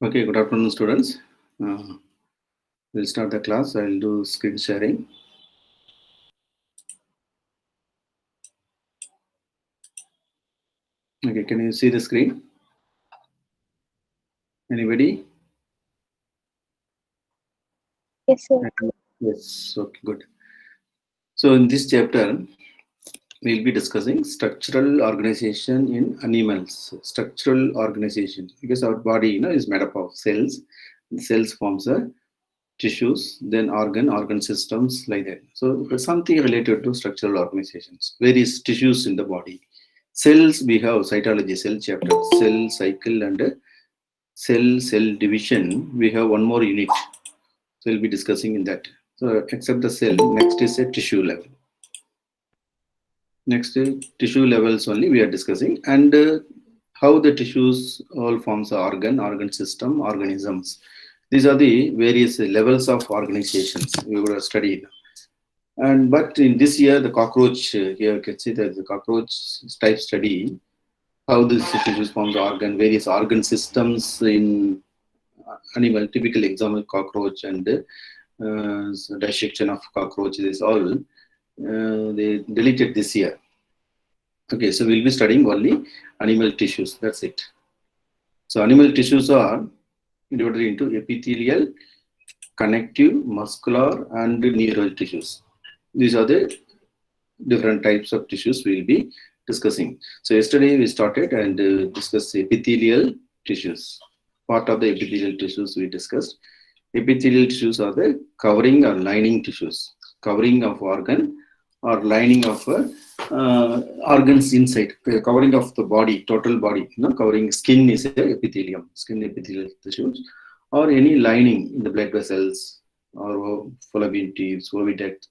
Okay, good afternoon, students. We'll start the class. I'll do screen sharing. Okay, can you see the screen? Anybody? Yes, sir. Yes, okay, good. So in this chapter, we'll be discussing structural organization in animals. Structural organization, because our body, is made up of cells. The cells forms a tissues, then organ systems like that. So something related to structural organizations, various tissues in the body. Cells, we have cytology, cell chapter, cell cycle, and cell division. We have one more unit. So we'll be discussing in that. So except the cell, next is a tissue level. Next tissue levels only we are discussing, and how the tissues all forms the organ system, organisms. These are the various levels of organizations we would have studied. And but in this year, the cockroach, here you can see that the cockroach type study, how these tissues form the various organ systems in animal, typical example cockroach, and dissection of cockroaches, all they deleted this year. Okay, so we'll be studying only animal tissues. That's it. So animal tissues are divided into epithelial, connective, muscular, and neural tissues. These are the different types of tissues we'll be discussing. So yesterday we started and discussed epithelial tissues. Part of the epithelial tissues we discussed. Epithelial tissues are the covering or lining tissues, covering of organ or lining of organs inside, covering of the body, total body. Covering skin is a epithelium, skin epithelial tissues, or any lining in the blood vessels or fallopian tubes, oviduct,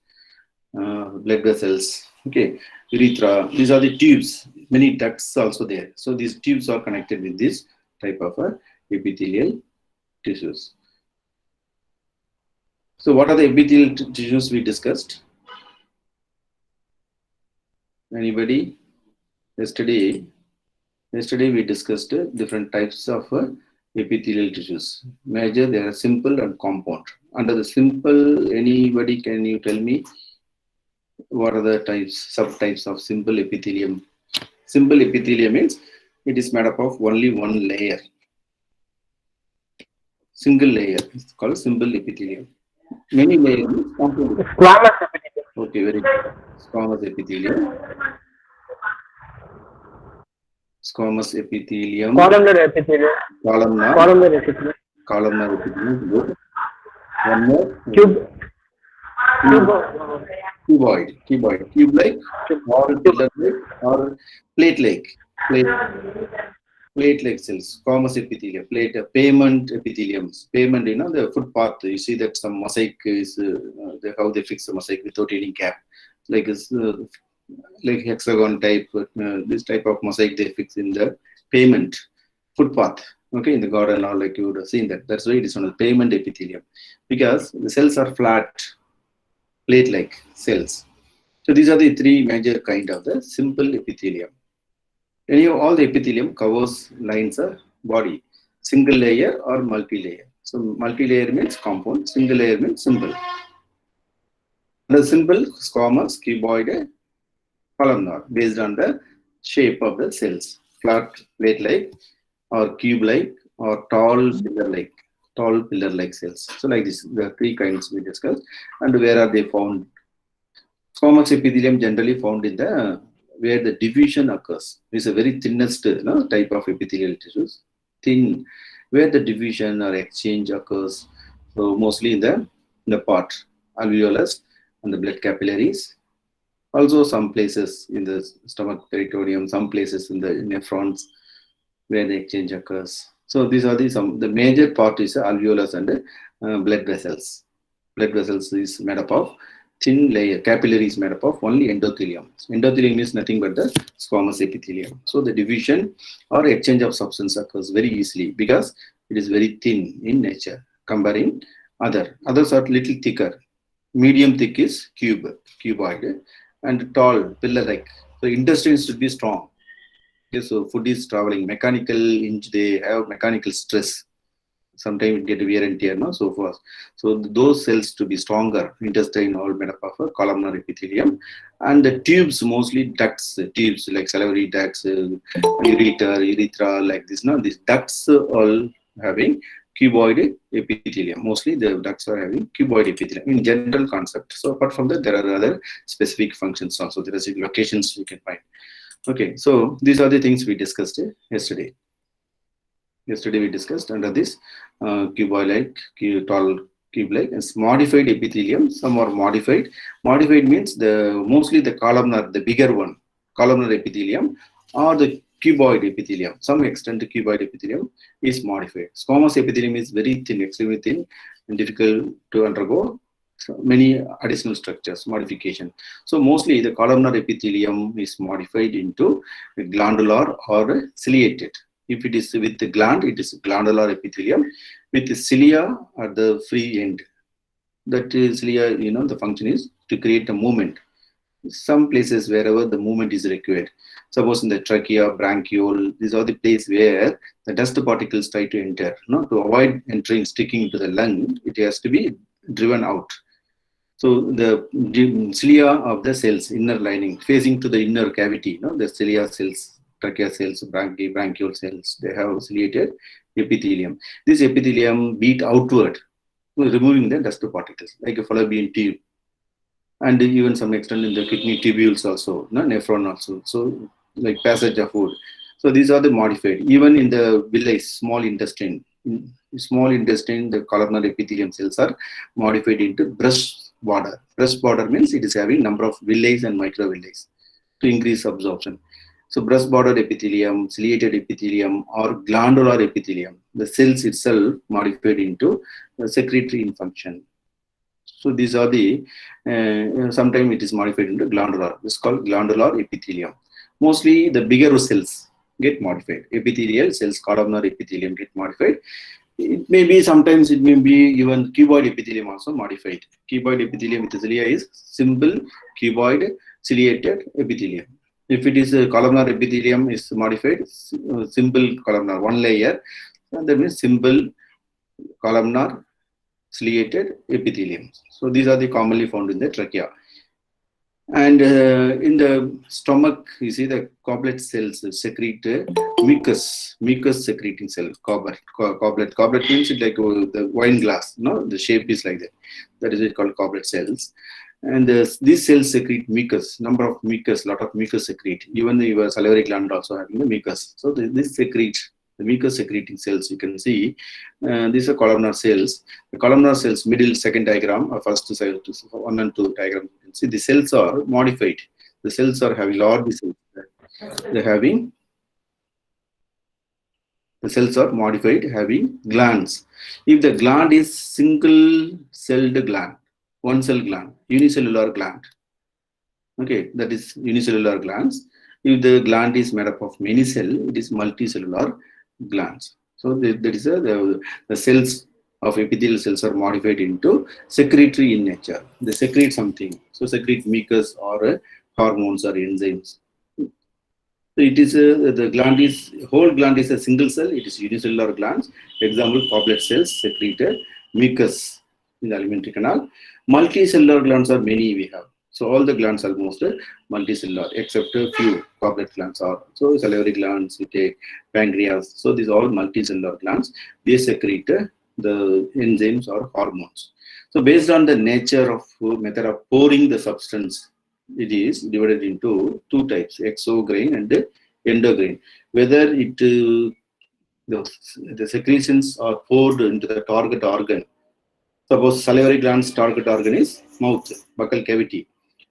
blood vessels. Okay, urethra. These are the tubes. Many ducts also there. So these tubes are connected with this type of epithelial tissues. So what are the epithelial tissues we discussed? Anybody? Yesterday we discussed different types of epithelial tissues. Major, they are simple and compound. Under the simple, anybody can you tell me what are the subtypes of simple epithelium? Simple epithelium means it is made up of only one layer. Single layer is called simple epithelium. Many layers is compound. Squamous epithelium. Okay, very good. Squamous epithelium. Squamous epithelium. Columnar epithelium. Columnar. Columnar epithelium. Columnar epithelium. Good. One more. Cuboid. Tube-like or pillar-like or plate-like. Plate-like cells. Squamous epithelium. Pavement epitheliums. Pavement, the footpath. You see that some mosaic is how they fix the mosaic without any gap. Like hexagon type. This type of mosaic they fix in the pavement footpath. Okay, in the garden or like you would have seen that. That's why it is called pavement epithelium, because the cells are flat, plate-like cells. So these are the three major kind of the simple epithelium. Anyhow, all the epithelium covers lines of body, single layer or multi-layer. So multi-layer means compound, single layer means simple. The simple, squamous, cuboid, columnar, based on the shape of the cells, flat plate-like or cube-like or tall pillar-like cells. So like this, the three kinds we discussed. And where are they found? Squamous epithelium generally found in the where the division occurs. It's a very thinnest type of epithelial tissues. Thin, where the division or exchange occurs. So mostly in the part alveolus and the blood capillaries. Also some places in the stomach peritoneum, some places in the nephrons where the exchange occurs. So these are the major part is alveolus and blood vessels. Blood vessels is made up of thin layer, capillary is made up of only endothelium. Endothelium is nothing but the squamous epithelium. So the division or exchange of substance occurs very easily because it is very thin in nature comparing others are little thicker. Medium thick is cuboid, and tall pillar-like. So intestines should be strong. Okay, so food is traveling, mechanical, they have mechanical stress. Sometimes it get wear and tear, no, so forth. So those cells to be stronger, intestine all made up of a columnar epithelium, and the tubes, mostly ducts, tubes like salivary ducts, urethra, like this. Now these ducts all having cuboid epithelium. Mostly the ducts are having cuboid epithelium in general concept. So apart from that, there are other specific functions also. There are locations we can find. Okay, so these are the things we discussed yesterday. Yesterday we discussed under this cuboid-like, tall cube-like, as modified epithelium. Some are modified. Modified means mostly the columnar, the bigger one, columnar epithelium, or the cuboid epithelium. Some extent the cuboid epithelium is modified. Squamous epithelium is very thin, extremely thin, and difficult to undergo many additional structures modification. So mostly the columnar epithelium is modified into glandular or ciliated. If it is with the gland, it is glandular epithelium with the cilia at the free end. That cilia, the function is to create a movement. Some places wherever the movement is required. Suppose in the trachea, bronchiole, these are the places where the dust particles try to enter. To avoid entering, sticking to the lung, it has to be driven out. So the cilia of the cells, inner lining, facing to the inner cavity, the cilia cells, trachea cells, bronchiole cells, they have ciliated epithelium. This epithelium beat outward, removing the dust particles, like a fallopian tube. And even some extent in the kidney tubules also, nephron also. So like passage of food. So these are the modified. Even in the villi, small intestine, the columnar epithelium cells are modified into breast border. Breast border means it is having number of villi and microvilli to increase absorption. So breast border epithelium, ciliated epithelium, or glandular epithelium, the cells itself modified into secretory in function. So these are the, sometimes it is modified into glandular. This is called glandular epithelium. Mostly the bigger cells get modified. Epithelial cells, columnar epithelium get modified. It may be, sometimes it may be even cuboid epithelium also modified. Cuboid epithelium with cilia is simple cuboid ciliated epithelium. If it is a columnar epithelium is modified, simple columnar, one layer, that means simple columnar ciliated epithelium. So these are the commonly found in the trachea. And in the stomach, you see the goblet cells secrete mucus secreting cell, goblet. Goblet means it like the wine glass, the shape is like that. That is it called goblet cells. And these cells secrete mucus, lot of mucus secrete. Even your salivary gland also having the mucus. So this secrete, the mucus secreting cells, you can see these are columnar cells. The columnar cells, middle second diagram, or first cell, 1 and 2 diagram, you can see the cells are modified. The cells are having large cells. The cells are modified, having glands. If the gland is single-celled gland, one cell gland, unicellular gland, okay, that is unicellular glands. If the gland is made up of many cells, it is multicellular glands. So that is the cells of epithelial cells are modified into secretory in nature. They secrete something. So secrete mucus or hormones or enzymes. So it is the gland is, whole gland is a single cell. It is unicellular glands. Example, goblet cells secrete mucus in the alimentary canal. Multicellular glands are many we have. So all the glands are almost multicellular, except a few goblet glands are. So salivary glands, we take pancreas. So these are all multicellular glands. They secrete the enzymes or hormones. So based on the nature of method of pouring the substance, it is divided into two types, exocrine and endocrine. Whether it the secretions are poured into the target organ. Suppose salivary gland's target organ is mouth, buccal cavity.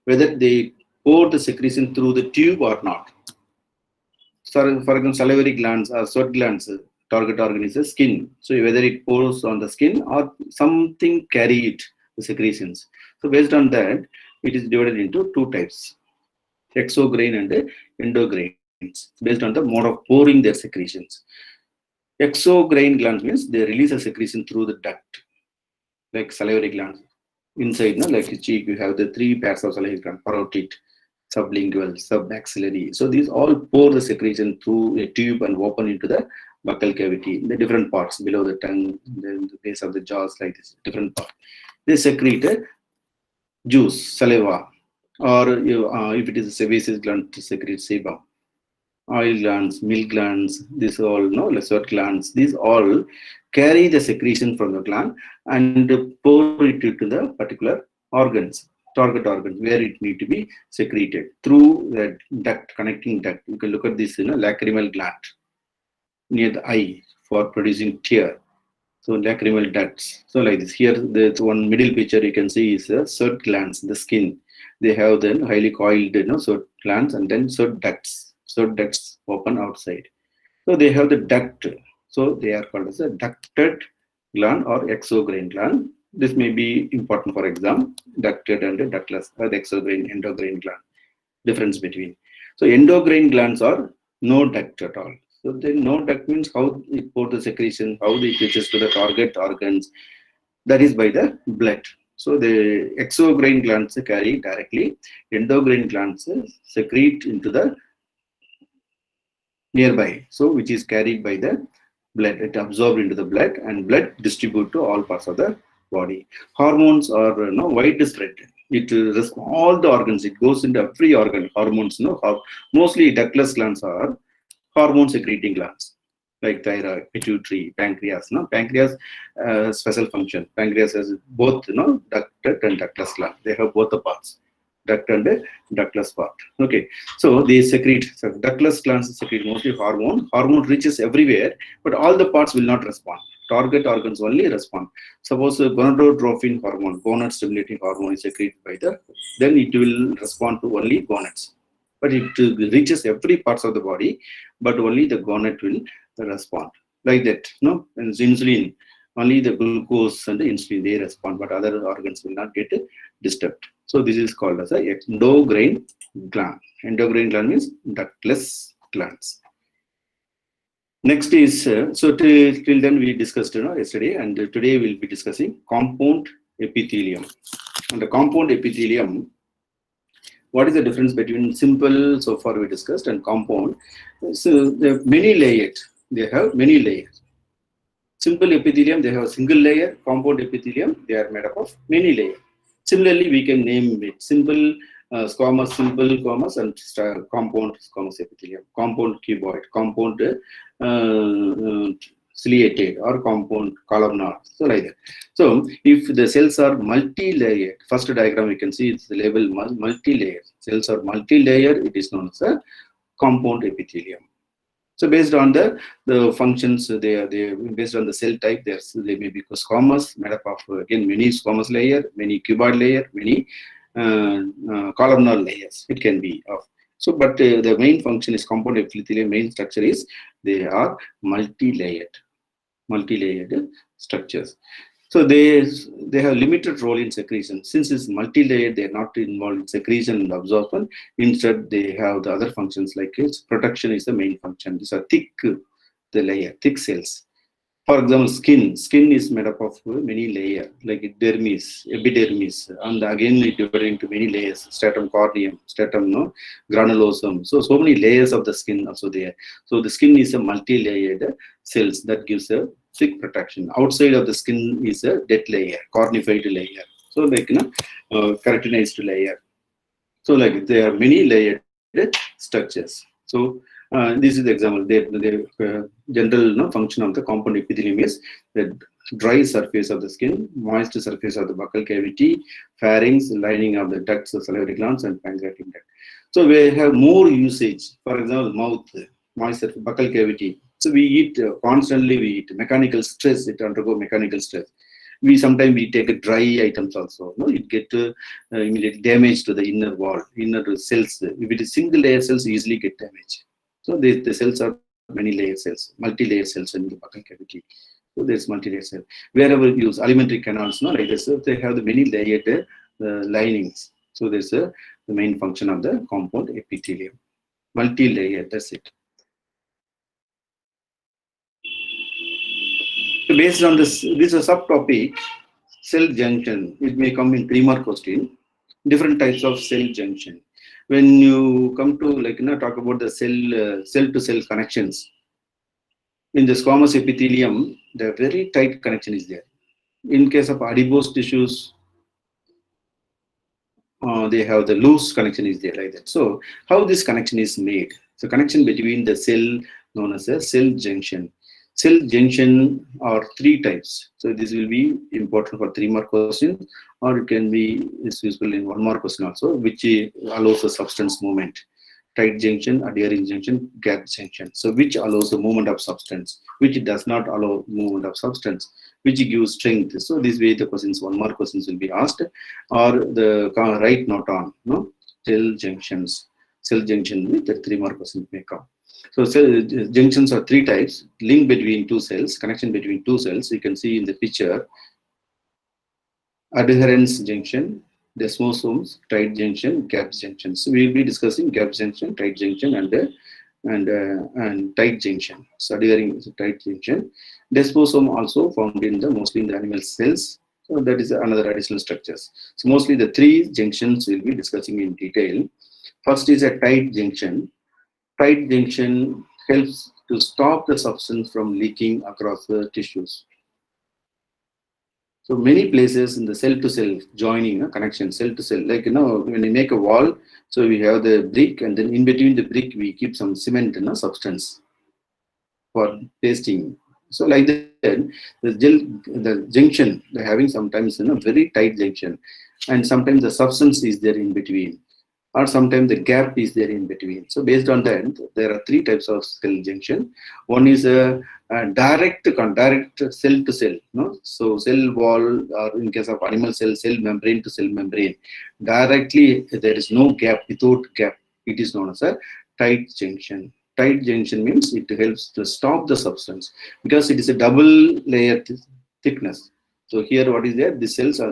Whether they pour the secretion through the tube or not. For example, salivary glands or sweat glands, target organ is the skin. So whether it pours on the skin or something carry it, the secretions. So based on that, it is divided into two types, exocrine and endocrines, based on the mode of pouring their secretions. Exocrine glands means they release a secretion through the duct, like salivary glands. Inside, like the cheek, you have the three pairs of salivary glands, parotid, sublingual, submaxillary. So these all pour the secretion through a tube and open into the buccal cavity, the different parts below the tongue, then the base of the jaws, like this, different part. They secrete juice, saliva, or if it is a sebaceous gland, to secrete sebum. Oil glands, milk glands, these all, sweat glands, these all carry the secretion from the gland and pour it into the particular organs, target organs, where it need to be secreted through the duct, connecting duct. You can look at this, lacrimal gland near the eye for producing tear. So lacrimal ducts. So like this. Here, the one middle picture you can see is sweat glands, the skin. They have then highly coiled, sweat glands, and then sweat ducts. Sweat ducts open outside. So they have the duct. So they are called as a ducted gland or exocrine gland. This may be important for exam. Ducted and ductless, or the exocrine, endocrine gland. Difference between. So endocrine glands are no duct at all. So then no duct means how it pour the secretion, how it reaches to the target organs. That is by the blood. So the exocrine glands carry directly. Endocrine glands secrete into the nearby. So which is carried by the blood. It absorbed into the blood, and blood distribute to all parts of the body. Hormones are widespread. It all the organs. It goes into every organ. Hormones, mostly ductless glands are hormone secreting glands, like thyroid, pituitary, pancreas. Pancreas special function. Pancreas has both ducted and ductless gland. They have both the parts, duct and ductless part. Okay, so they secrete. So ductless glands secrete mostly hormone. Hormone reaches everywhere, but all the parts will not respond. Target organs only respond. Suppose gonadotrophin hormone, gonad stimulating hormone is secreted by then it will respond to only gonads. But it reaches every parts of the body, but only the gonad will respond. Like that, and insulin, only the glucose and the insulin, they respond, but other organs will not get disturbed. So this is called as a endocrine gland. Endocrine gland means ductless glands. Next is, so till then we discussed yesterday, and today we'll be discussing compound epithelium. And the compound epithelium, what is the difference between simple, so far we discussed, and compound? So they have many layered. They have many layers. Simple epithelium, they have a single layer. Compound epithelium, they are made up of many layers. Similarly, we can name it simple squamous, simple squamous, and compound squamous epithelium, compound cuboid, compound ciliated, or compound columnar. So like that. So if the cells are multi-layered, first diagram you can see it's the label multi-layered. Cells are multi-layered, it is known as a compound epithelium. So based on the functions, they based on the cell type, they may be squamous, made up of again many squamous layer, many cuboid layer, many columnar layers. It can be of. So, but the main function is compound epithelium. Main structure is they are multi-layered structures. So they have limited role in secretion. Since it's multi-layered, they are not involved in secretion and absorption. Instead, they have the other functions like its protection is the main function. These are thick cells. For example, skin is made up of many layers, like dermis, epidermis, and again it divided into many layers, stratum corneum, stratum granulosum. So many layers of the skin also there. So the skin is a multi-layered cells that gives a thick protection. Outside of the skin is a dead layer, cornified layer. So like keratinized layer. So like there are many layered structures. So this is the example. The general function of the compound epithelium is the dry surface of the skin, moist surface of the buccal cavity, pharynx, lining of the ducts, the salivary glands, and pancreatic duct. So we have more usage. For example, mouth, moist surface, buccal cavity. So we eat constantly. We eat mechanical stress. It undergo mechanical stress. We sometimes take dry items also. It get immediate damage to the inner wall, inner cells. If it is single layer cells, easily get damaged. So the cells are many layer cells, multi-layer cells in the buccal cavity. So there's multi-layer cell. Wherever you use alimentary canals, like this, they have the many layered linings. So there's the main function of the compound epithelium, multi-layer. That's it. So based on this is a subtopic, cell junction. It may come in 3-mark question. Different types of cell junction. When you come to talk about the cell to cell connections, In the squamous epithelium, the very tight connection is there. In case of adipose tissues, they have the loose connection is there like that. So how this connection is made? So connection between the cell known as a cell junction. Cell junction are three types. So this will be important for 3-mark question, or it can be is useful in 1-mark question also, which allows a substance movement. Tight junction, adhering junction, gap junction. So which allows the movement of substance, which does not allow movement of substance, which gives strength. So this way the questions, 1-mark questions will be asked, or the right not on, no, cell junctions, cell junction with the 3-mark questions may come. So cell junctions are three types: link between two cells, connection between two cells. You can see in the picture, adherence junction, desmosomes, tight junction, gap junction. So we will be discussing gap junction, tight junction, and tight junction. So adhering is a tight junction. Desmosome also found in the mostly in the animal cells. So that is another additional structures. So mostly the three junctions we'll be discussing in detail. First is a tight junction. Tight junction helps to stop the substance from leaking across the tissues. So many places in the cell-to-cell joining, connection, cell-to-cell, like, when you make a wall, so we have the brick, and then in between the brick, we keep some cement, substance for pasting. So like that, the junction, they're having sometimes, very tight junction, and sometimes the substance is there in between, or sometimes the gap is there in between. So based on that, there are three types of cell junction. One is a direct cell to cell, no? So cell wall, or in case of animal cell, cell membrane to cell membrane, directly there is no gap, without gap. It is known as a tight junction. Tight junction means it helps to stop the substance because it is a double layer thickness. So here what is there? The cells are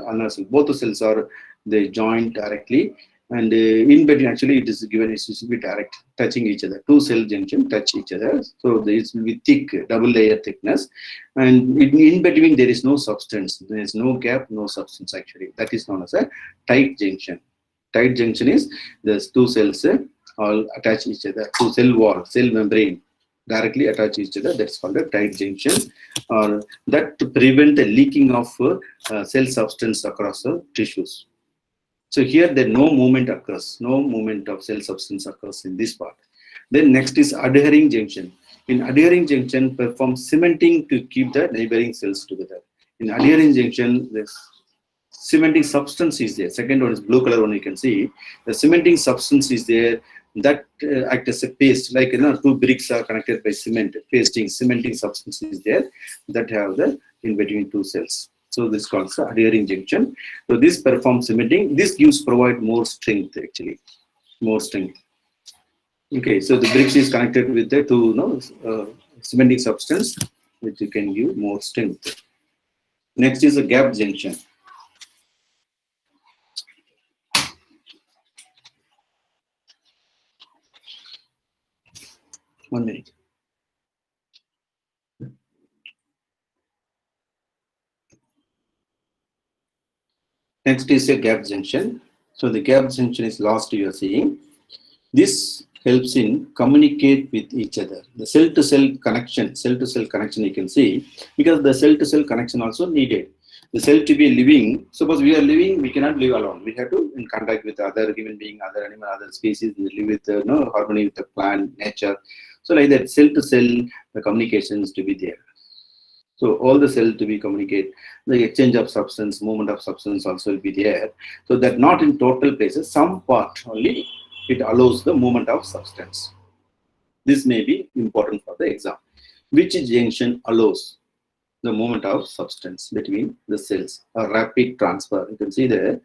both the cells are they joined directly, and in between actually it is given it should be direct, touching each other. Two cell junction touch each other, so this will be thick, double layer thickness, and in between there is no substance, there is no gap, no substance actually. That is known as a tight junction. Tight junction is there's two cells all attach each other, two cell wall, cell membrane directly attach each other. That's called a tight junction, or that to prevent the leaking of cell substance across the tissues. So here the no movement occurs, no movement of cell substance occurs in this part. Then next is adhering junction. In adhering junction, perform cementing to keep the neighboring cells together. In adhering junction, this cementing substance is there. Second one is blue color one, you can see. The cementing substance is there that act as a paste, like two bricks are connected by cement, pasting, cementing substance is there that have the in between two cells. So this is called the adhering junction. So this performs cementing. This provide more strength actually, more strength. Okay, so the bricks is connected with the two cementing substance, which you can give more strength. Next is a gap junction. One minute. Next is a gap junction. So the gap junction is last you are seeing. This helps in communicate with each other. The cell-to-cell connection you can see, because the cell-to-cell connection also needed. The cell to be living, suppose we are living, we cannot live alone. We have to in contact with other human being, other animal, other species, we live with harmony with the plant, nature. So like that, cell-to-cell, the communications to be there. So all the cell to be communicate, the exchange of substance, movement of substance also will be there. So that not in total places, some part only it allows the movement of substance. This may be important for the exam. Which junction allows the movement of substance between the cells? A rapid transfer. You can see there.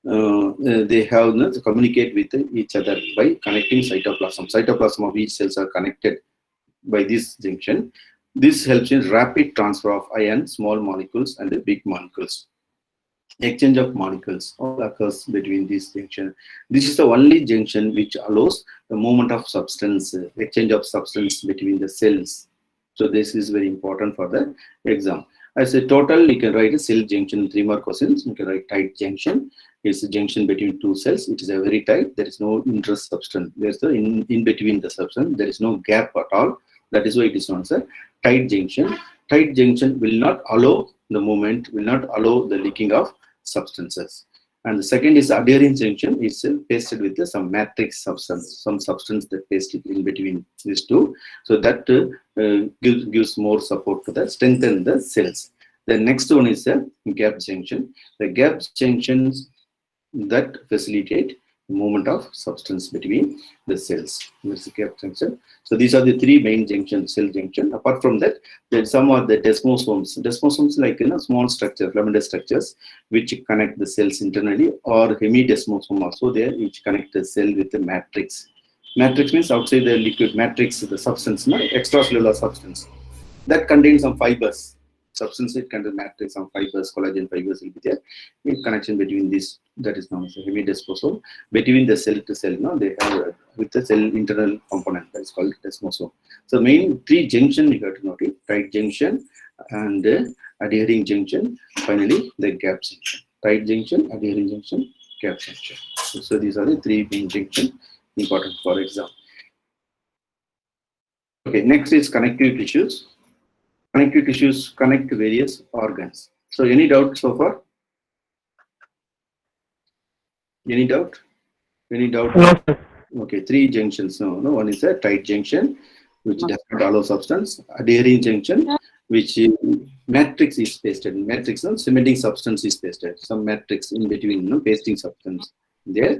They have to communicate with each other by connecting cytoplasm. Cytoplasm of each cells are connected by this junction. This helps in rapid transfer of ion, small molecules, and the big molecules. Exchange of molecules all occurs between this junction. This is the only junction which allows the movement of substance, exchange of substance between the cells. So this is very important for the exam. As a total, you can write a cell junction, 3 more questions. You can write tight junction. It's a junction between two cells. It is a very tight. There is no interest substance. There's the in between the substance. There is no gap at all. That is why it is known as a tight junction. Tight junction will not allow the movement, will not allow the leaking of substances. And the second is adhering junction, is pasted with some matrix substance, some substance that pasted in between these two. So that gives more support to the strengthen the cells. The next one is a gap junction. The gap junctions that facilitate movement of substance between the cells. This is gap junction. So these are the three main junctions, cell junction. Apart from that, there are some of the desmosomes. Desmosomes, like small structures, filamentous structures, which connect the cells internally, or hemidesmosome also there, which connect the cell with the matrix. Matrix means outside the liquid. Matrix, the substance, extracellular substance that contains some fibers. Substance, it contains matrix, some fibers, collagen fibers will be there. In connection between this, that is known as a hemidesmosome. Between the cell to cell, they have with the cell internal component, that is called desmosome. So main three junction you have to note it: tight junction and adhering junction. Finally, the gap junction. Tight junction, adhering junction, gap junction. So these are the three main junction important for exam. Okay, next is connective tissues. Connective tissues connect various organs. So any doubt so far? Any doubt? Any doubt? No, sir. Okay, three junctions. No. One is a tight junction, which does not allow substance. Adhering junction, which matrix is pasted. Matrix, cementing substance is pasted. Some matrix in between, pasting substance there,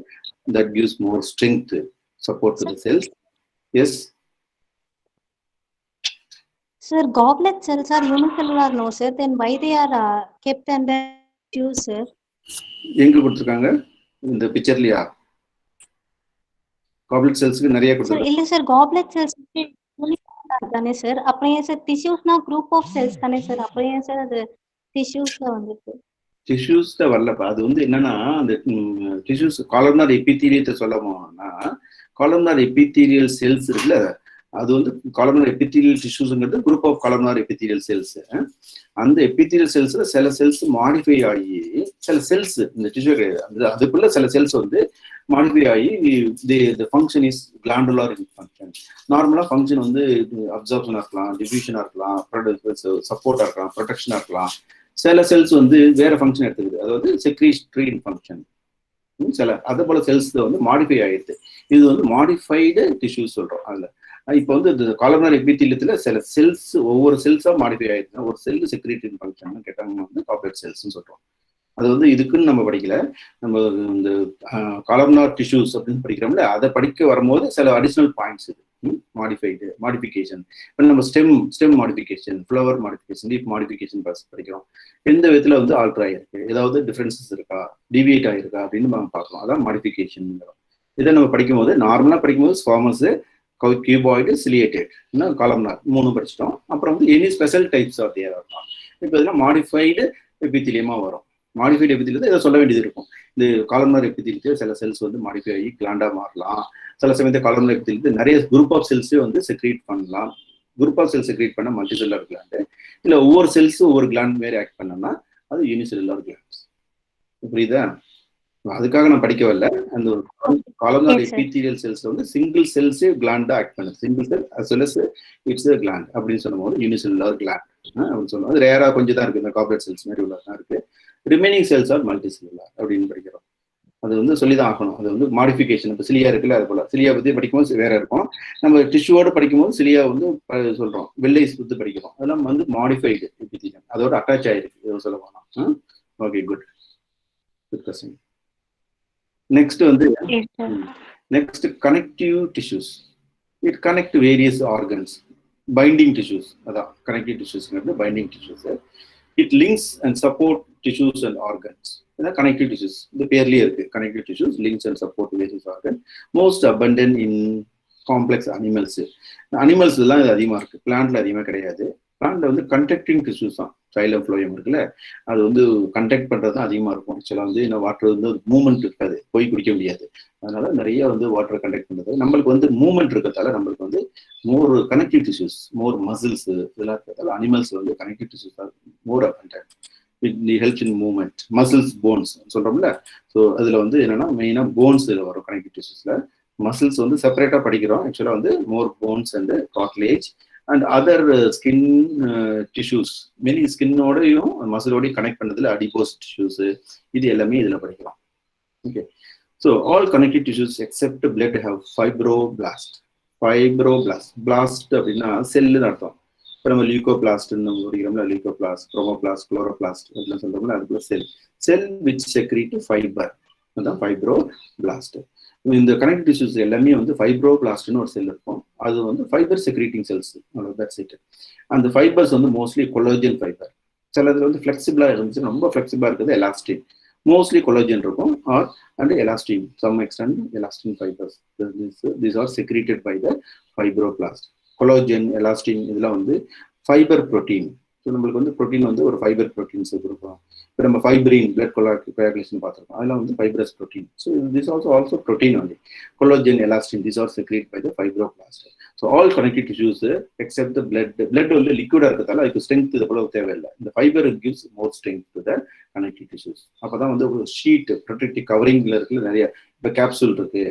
that gives more strength, support to the cells. Yes. Sir, goblet cells are unicellular, no sir. Then why they are kept under tissues, sir? எங்க கொடுத்திருக்காங்க இந்த பிக்சர்லயா? goblet cells நிறைய Sir, கொடுத்திருக்காங்க. இல்ல sir, goblet cells unicellular தானே sir. அப்புறம் ஏன் sir tissuesனா group of cells தானே sir. அப்புறம் ஏன் sir அது tissuesல வந்துச்சு? டிஷ்யூஸ்ல வரலப்பா. அது என்னன்னா, அந்த டிஷ்யூஸ் காலம்னார் எபித்தீரியத்தை சொல்லணும்னா, காலம்னார் எபித்தீரியல் செல்ஸ் இருக்குல்ல, அது காலம்னார் எபித்தீரியல் டிஷ்யூஸ்ங்கிறது group of columnar epithelial cells. அந்த எபித்தீரியல் செல்ஸ்ல சில செல்ஸ் மாடிஃபை ஆகி, சில செல்ஸ் இந்த டிஷ்யூ கிடையாது, அதுக்குள்ள சில செல்ஸ் மாடிஃபை ஆகி the function is glandular in function. நார்மலா ஃபங்க்ஷன் அப்சார்ப்ஷனா இருக்கலாம், டிஃபியூஷனா இருக்கலாம், சப்போர்ட்டா இருக்கலாம், ப்ரொடெக்ஷனா இருக்கலாம். சில செல்ஸ் வேற ஃபங்க்ஷன் எடுத்துக்குது, அதாவது செக்ரீட்டரி ஃபங்க்ஷன். சில அதே போல செல்ஸ் மாடிஃபை ஆயிடுது. இது மாடிஃபைடு டிஷ்யூஸ் சொல்றோம். அதுல இப்போ காலம்னார் எபித்தீலியத்துல சில செல்ஸ், ஒவ்வொரு செல்ஸா மாடிஃபை ஆயிடுதுன்னா ஒரு செல் செக்ரீட்டரி ஃபங்க்ஷன் கேட்டாங்கன்னா காப்லெட் செல்ஸ்ன்னு சொல்றோம். அது இதுக்குன்னு நம்ம படிக்கல, நம்ம இந்த காலம்னார் டிஷ்யூஸ் அப்படின்னு படிக்கிறோம்ல, அதை படிக்க வரும்போது சில அடிஷனல் பாயிண்ட்ஸ் இது மாடிஃபைடு மாடிஃபிகேஷன். இப்போ நம்ம stem modification, flower modification, leaf modification படிக்கிறோம். எந்த விதத்துல ஆல்டர் ஆகிருக்கு, ஏதாவது டிஃபரன்சஸ் இருக்கா, டிவியேட் ஆகிருக்கா அப்படின்னு நம்ம பார்க்கலாம். அதான் மாடிஃபிகேஷன். இதை நம்ம படிக்கும்போது நார்மலா படிக்கும்போது ஸ்குவாமஸ், கியூபாய்டு, சிலியேட்டட், காலம்னார் 3 படிச்சிட்டோம். அப்புறம் any special types of there இருக்கலாம். இப்போ இதெல்லாம் மாடிஃபைடு எபித்தீலியமா வரும். மாடிஃபைடு எபித்தீலியத்தை இதை சொல்ல வேண்டியது இருக்கும். இந்த காலம்னார் எபித்தீலியத்தை சில செல்ஸ் மாடிஃபை ஆகி கிளாண்டா மாறலாம். சில சமயத்தை காலம்னார் எபித்தீலியத்தை நிறைய குரூப் ஆஃப் செல்ஸே செக்ரீட் பண்ணலாம். குரூப் ஆஃப் செல் செக்ரீட் பண்ண மல்டிசெல்லுலர் கிளாண்டு, இல்லை ஒவ்வொரு செல்ஸும் ஒவ்வொரு கிளாண்ட் மாரி ஆக்ட் பண்ணோம்னா அது யூனிசெல்லுலர் கிளாண்ட்ஸ். புரியுதா? அதுக்காக நான் படிக்க வரல. அந்த காலம்னார் எபித்தீலியல் செல்ஸ் சிங்கிள் செல்ஸே கிளாண்டா ஆக்ட் பண்ணுது. Single cell as well as its a gland அப்படின்னு சொல்லும்போது யூனிசெல்லுலர் கிளாண்ட் அப்படின்னு சொல்லுவோம். அது ரேரா கொஞ்சம் தான் இருக்கு, இந்த காப்லெட் செல்ஸ் மாதிரி உள்ளதான் இருக்கு. Remaining cells are multicellular அப்படின்னு படிக்கிறோம். அது சொல்லிதான் ஆகணும். அது மாடிஃபிகேஷன். இப்போ சிலியா இருக்குல்ல, அது போல சிலியா பத்தி படிக்கும்போது வேற இருக்கும். நம்ம டிஷ்யூவோட படிக்கும்போது சிலியா சொல்றோம், வெள்ளை பத்தி படிக்கிறோம். அதெல்லாம் மாடிஃபைடு எபித்தீலியம், அதோட அட்டாச் ஆயிருக்கு சொல்ல போனோம். Okay, good question. Next next connective tissues. It connect various organs. Binding tissues, அதான் கனெக்டிவ் டிஷ்யூஸ்ங்கிறது binding tissues. It links and support tissues and organs. இதான் கனெக்டிவ் டிஷ்யூஸ். இந்த பேர்லயே இருக்கு, connective tissues links and support various organ. Most abundant in complex animals. அனிமல்ஸ்லாம் இது அதிகமா இருக்கு, பிளான்ட்ல அதிகமா கிடையாது. பிளான்ட்ல கண்டக்டிங் டிஷ்யூஸ் தான். சைலம் ஃப்ளோயம் இருக்குல்ல, அது கண்டக்ட் பண்றது தான் அதிகமா இருக்கும். ஆக்சுவலா வாட்டர் மூவ்மெண்ட் இருக்காது, போய் குடிக்க முடியாது. அதனால நிறைய வாட்டர் கண்டக்ட் பண்றது. நம்மளுக்கு மூவ்மெண்ட் இருக்கிறதால நம்மளுக்கு more connective tissues, more muscles இதெல்லாம் இருக்கிறதால animals connective tissues are more abundant. It helps in movement. Muscles, bones சொல்றோம்ல, ஸோ அதுல என்னன்னா மெயினா போன்ஸ் வரும் கனெக்டிவ் டிஷ்யூஸ்ல. மசில்ஸ் செப்பரேட்டா படிக்கிறோம். ஆக்சுவலா more bones and cartilage and other skin tissues. Many skin muscle connect பண்ணதுல adipose tissues இது எல்லாமே இதுல படிக்கலாம். Okay, so all connective tissues except blood have fibroblast. Blast அப்படின்னா செல்லுன்னு அர்த்தம். இப்போ நம்ம லியூகோபிளாஸ்ட்னு படிக்கிறோம்ல, லியூகோபிளாஸ்ட், குரோமோபிளாஸ்ட், குளோரோபிளாஸ்ட் அதெல்லாம் சொல்றோம்ல, அதுக்குள்ள செல் which secrete fiber, அதான் ஃபைப்ரோபிளாஸ்ட். இந்த கனெக்டிவ் டிஷ்யூஸ் எல்லாமே வந்து ஃபைப்ரோபிளாஸ்ட்னு ஒரு செல் இருக்கும். அது வந்து fibre secreting cells. That's it. அந்த ஃபைபர்ஸ் வந்து மோஸ்ட்லி கொலோஜன் ஃபைபர். சிலது வந்து ஃபிளெக்சிபிளா இருந்துச்சு, ரொம்ப ஃபிளெக்சிபிளா இருக்குது எலாஸ்டின். மோஸ்ட்லி கொலோஜன் இருக்கும் and elastin, some extent elastin fibers. These are secreted by the fibroblast. Collagen, elastin இதெல்லாம் வந்து ஃபைபர் புரோட்டீன். ஸோ நம்மளுக்கு வந்து புரோட்டீன் வந்து ஒரு ஃபைபர் ப்ரோட்டீன்ஸ் கொடுப்போம். இப்போ நம்ம ஃபைப்ரின், பிளட் கோஆகுலேஷன் பார்த்துருக்கோம், அதெல்லாம் வந்து fibrous protein. So this also protein only. Collagen, elastin, these are secreted by the fibroblast. So all connective tissues except the blood வந்து லிக்விடா இருக்கிறதால அதுக்கு ஸ்ட்ரென்த் இது போல தேவையில்லை. இந்த fibre gives more strength to the connective tissues. அப்பதான் வந்து ஒரு ஷீட் ப்ரொடெக்டிவ் கவரிங்ல இருக்குல்ல, நிறைய இப்போ கேப்சூல் இருக்கு,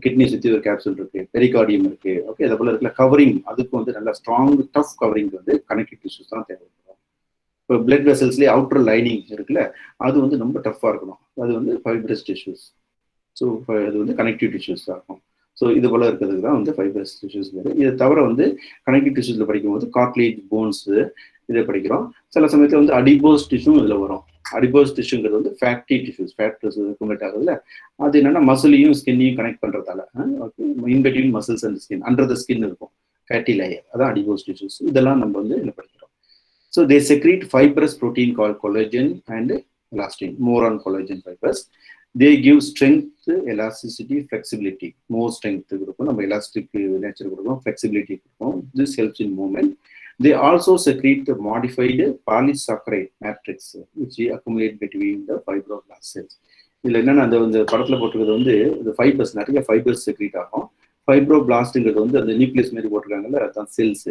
கிட்னி சுற்றி ஒரு கேப்சூல் இருக்கு, பெரிகார்டியம் இருக்கு, ஓகே, அது போல இருக்குல்ல கவரிங், அதுக்கு வந்து நல்லா ஸ்ட்ராங் டஃப் கவரிங் வந்து கனெக்டிவ் டிஷ்யூஸ் தான் தேவைப்படும். இப்போ பிளட் வெசல்ஸ்லேயே அவுட்டர் லைனிங் இருக்குல்ல, அது வந்து ரொம்ப டஃப்பாக இருக்கணும், அது வந்து ஃபைப்ரஸ் டிஷ்யூஸ். ஸோ அது வந்து கனெக்டிவ் டிஷ்யூஸ் தான் இருக்கும். ஸோ இது போல இருக்கிறதுக்கு தான் வந்து ஃபைப்ரஸ் டிஷ்யூஸ் வேறு. இதை தவிர வந்து கனெக்டிவ் டிஷ்யூஸ்ல படிக்கும்போது கார்ட்லேஜ், போன்ஸ் இதை படிக்கிறோம். சில சமயத்தில் வந்து அடிபோஸ் டிஷ்யூ இதில் வரும். அடிபோஸ் டிஷ்யூங்கிறது வந்து ஃபேட்டி டிஷ்யூஸ், ஃபேட் குமிட் ஆகுதுல்ல, அது என்னன்னா மசிலையும் ஸ்கின்னையும் கனெக்ட் பண்றதால, in between muscles and skin, under the skin இருக்கும் ஃபேட்டி லேயர், அதான் அடிபோஸ் டிஷ்யூஸ். இதெல்லாம் நம்ம வந்து என்ன படிக்கிறோம். So they secrete fibrous protein call collagen and elastin. More on collagen fibres. They give strength, elasticity, flexibility. More strength கொடுக்கும், நம்ம elastic nature கொடுக்கும், flexibility கொடுக்கும். This helps in movement. They also secrete the modified polysaccharide matrix which accumulate between the fibroblast cells. இதுல என்னன்னா அந்த படத்துல போட்டுக்கிறது வந்து இந்த ஃபைபர்ஸ், நிறைய ஃபைபர்ஸ் செக்ரீட் ஆகும். ஃபைப்ரோபிளாஸ்ட்ங்கிறது வந்து அந்த நியூக்ளியஸ் மாதிரி போட்டிருக்காங்கல்ல, அதுதான் செல்ஸ்.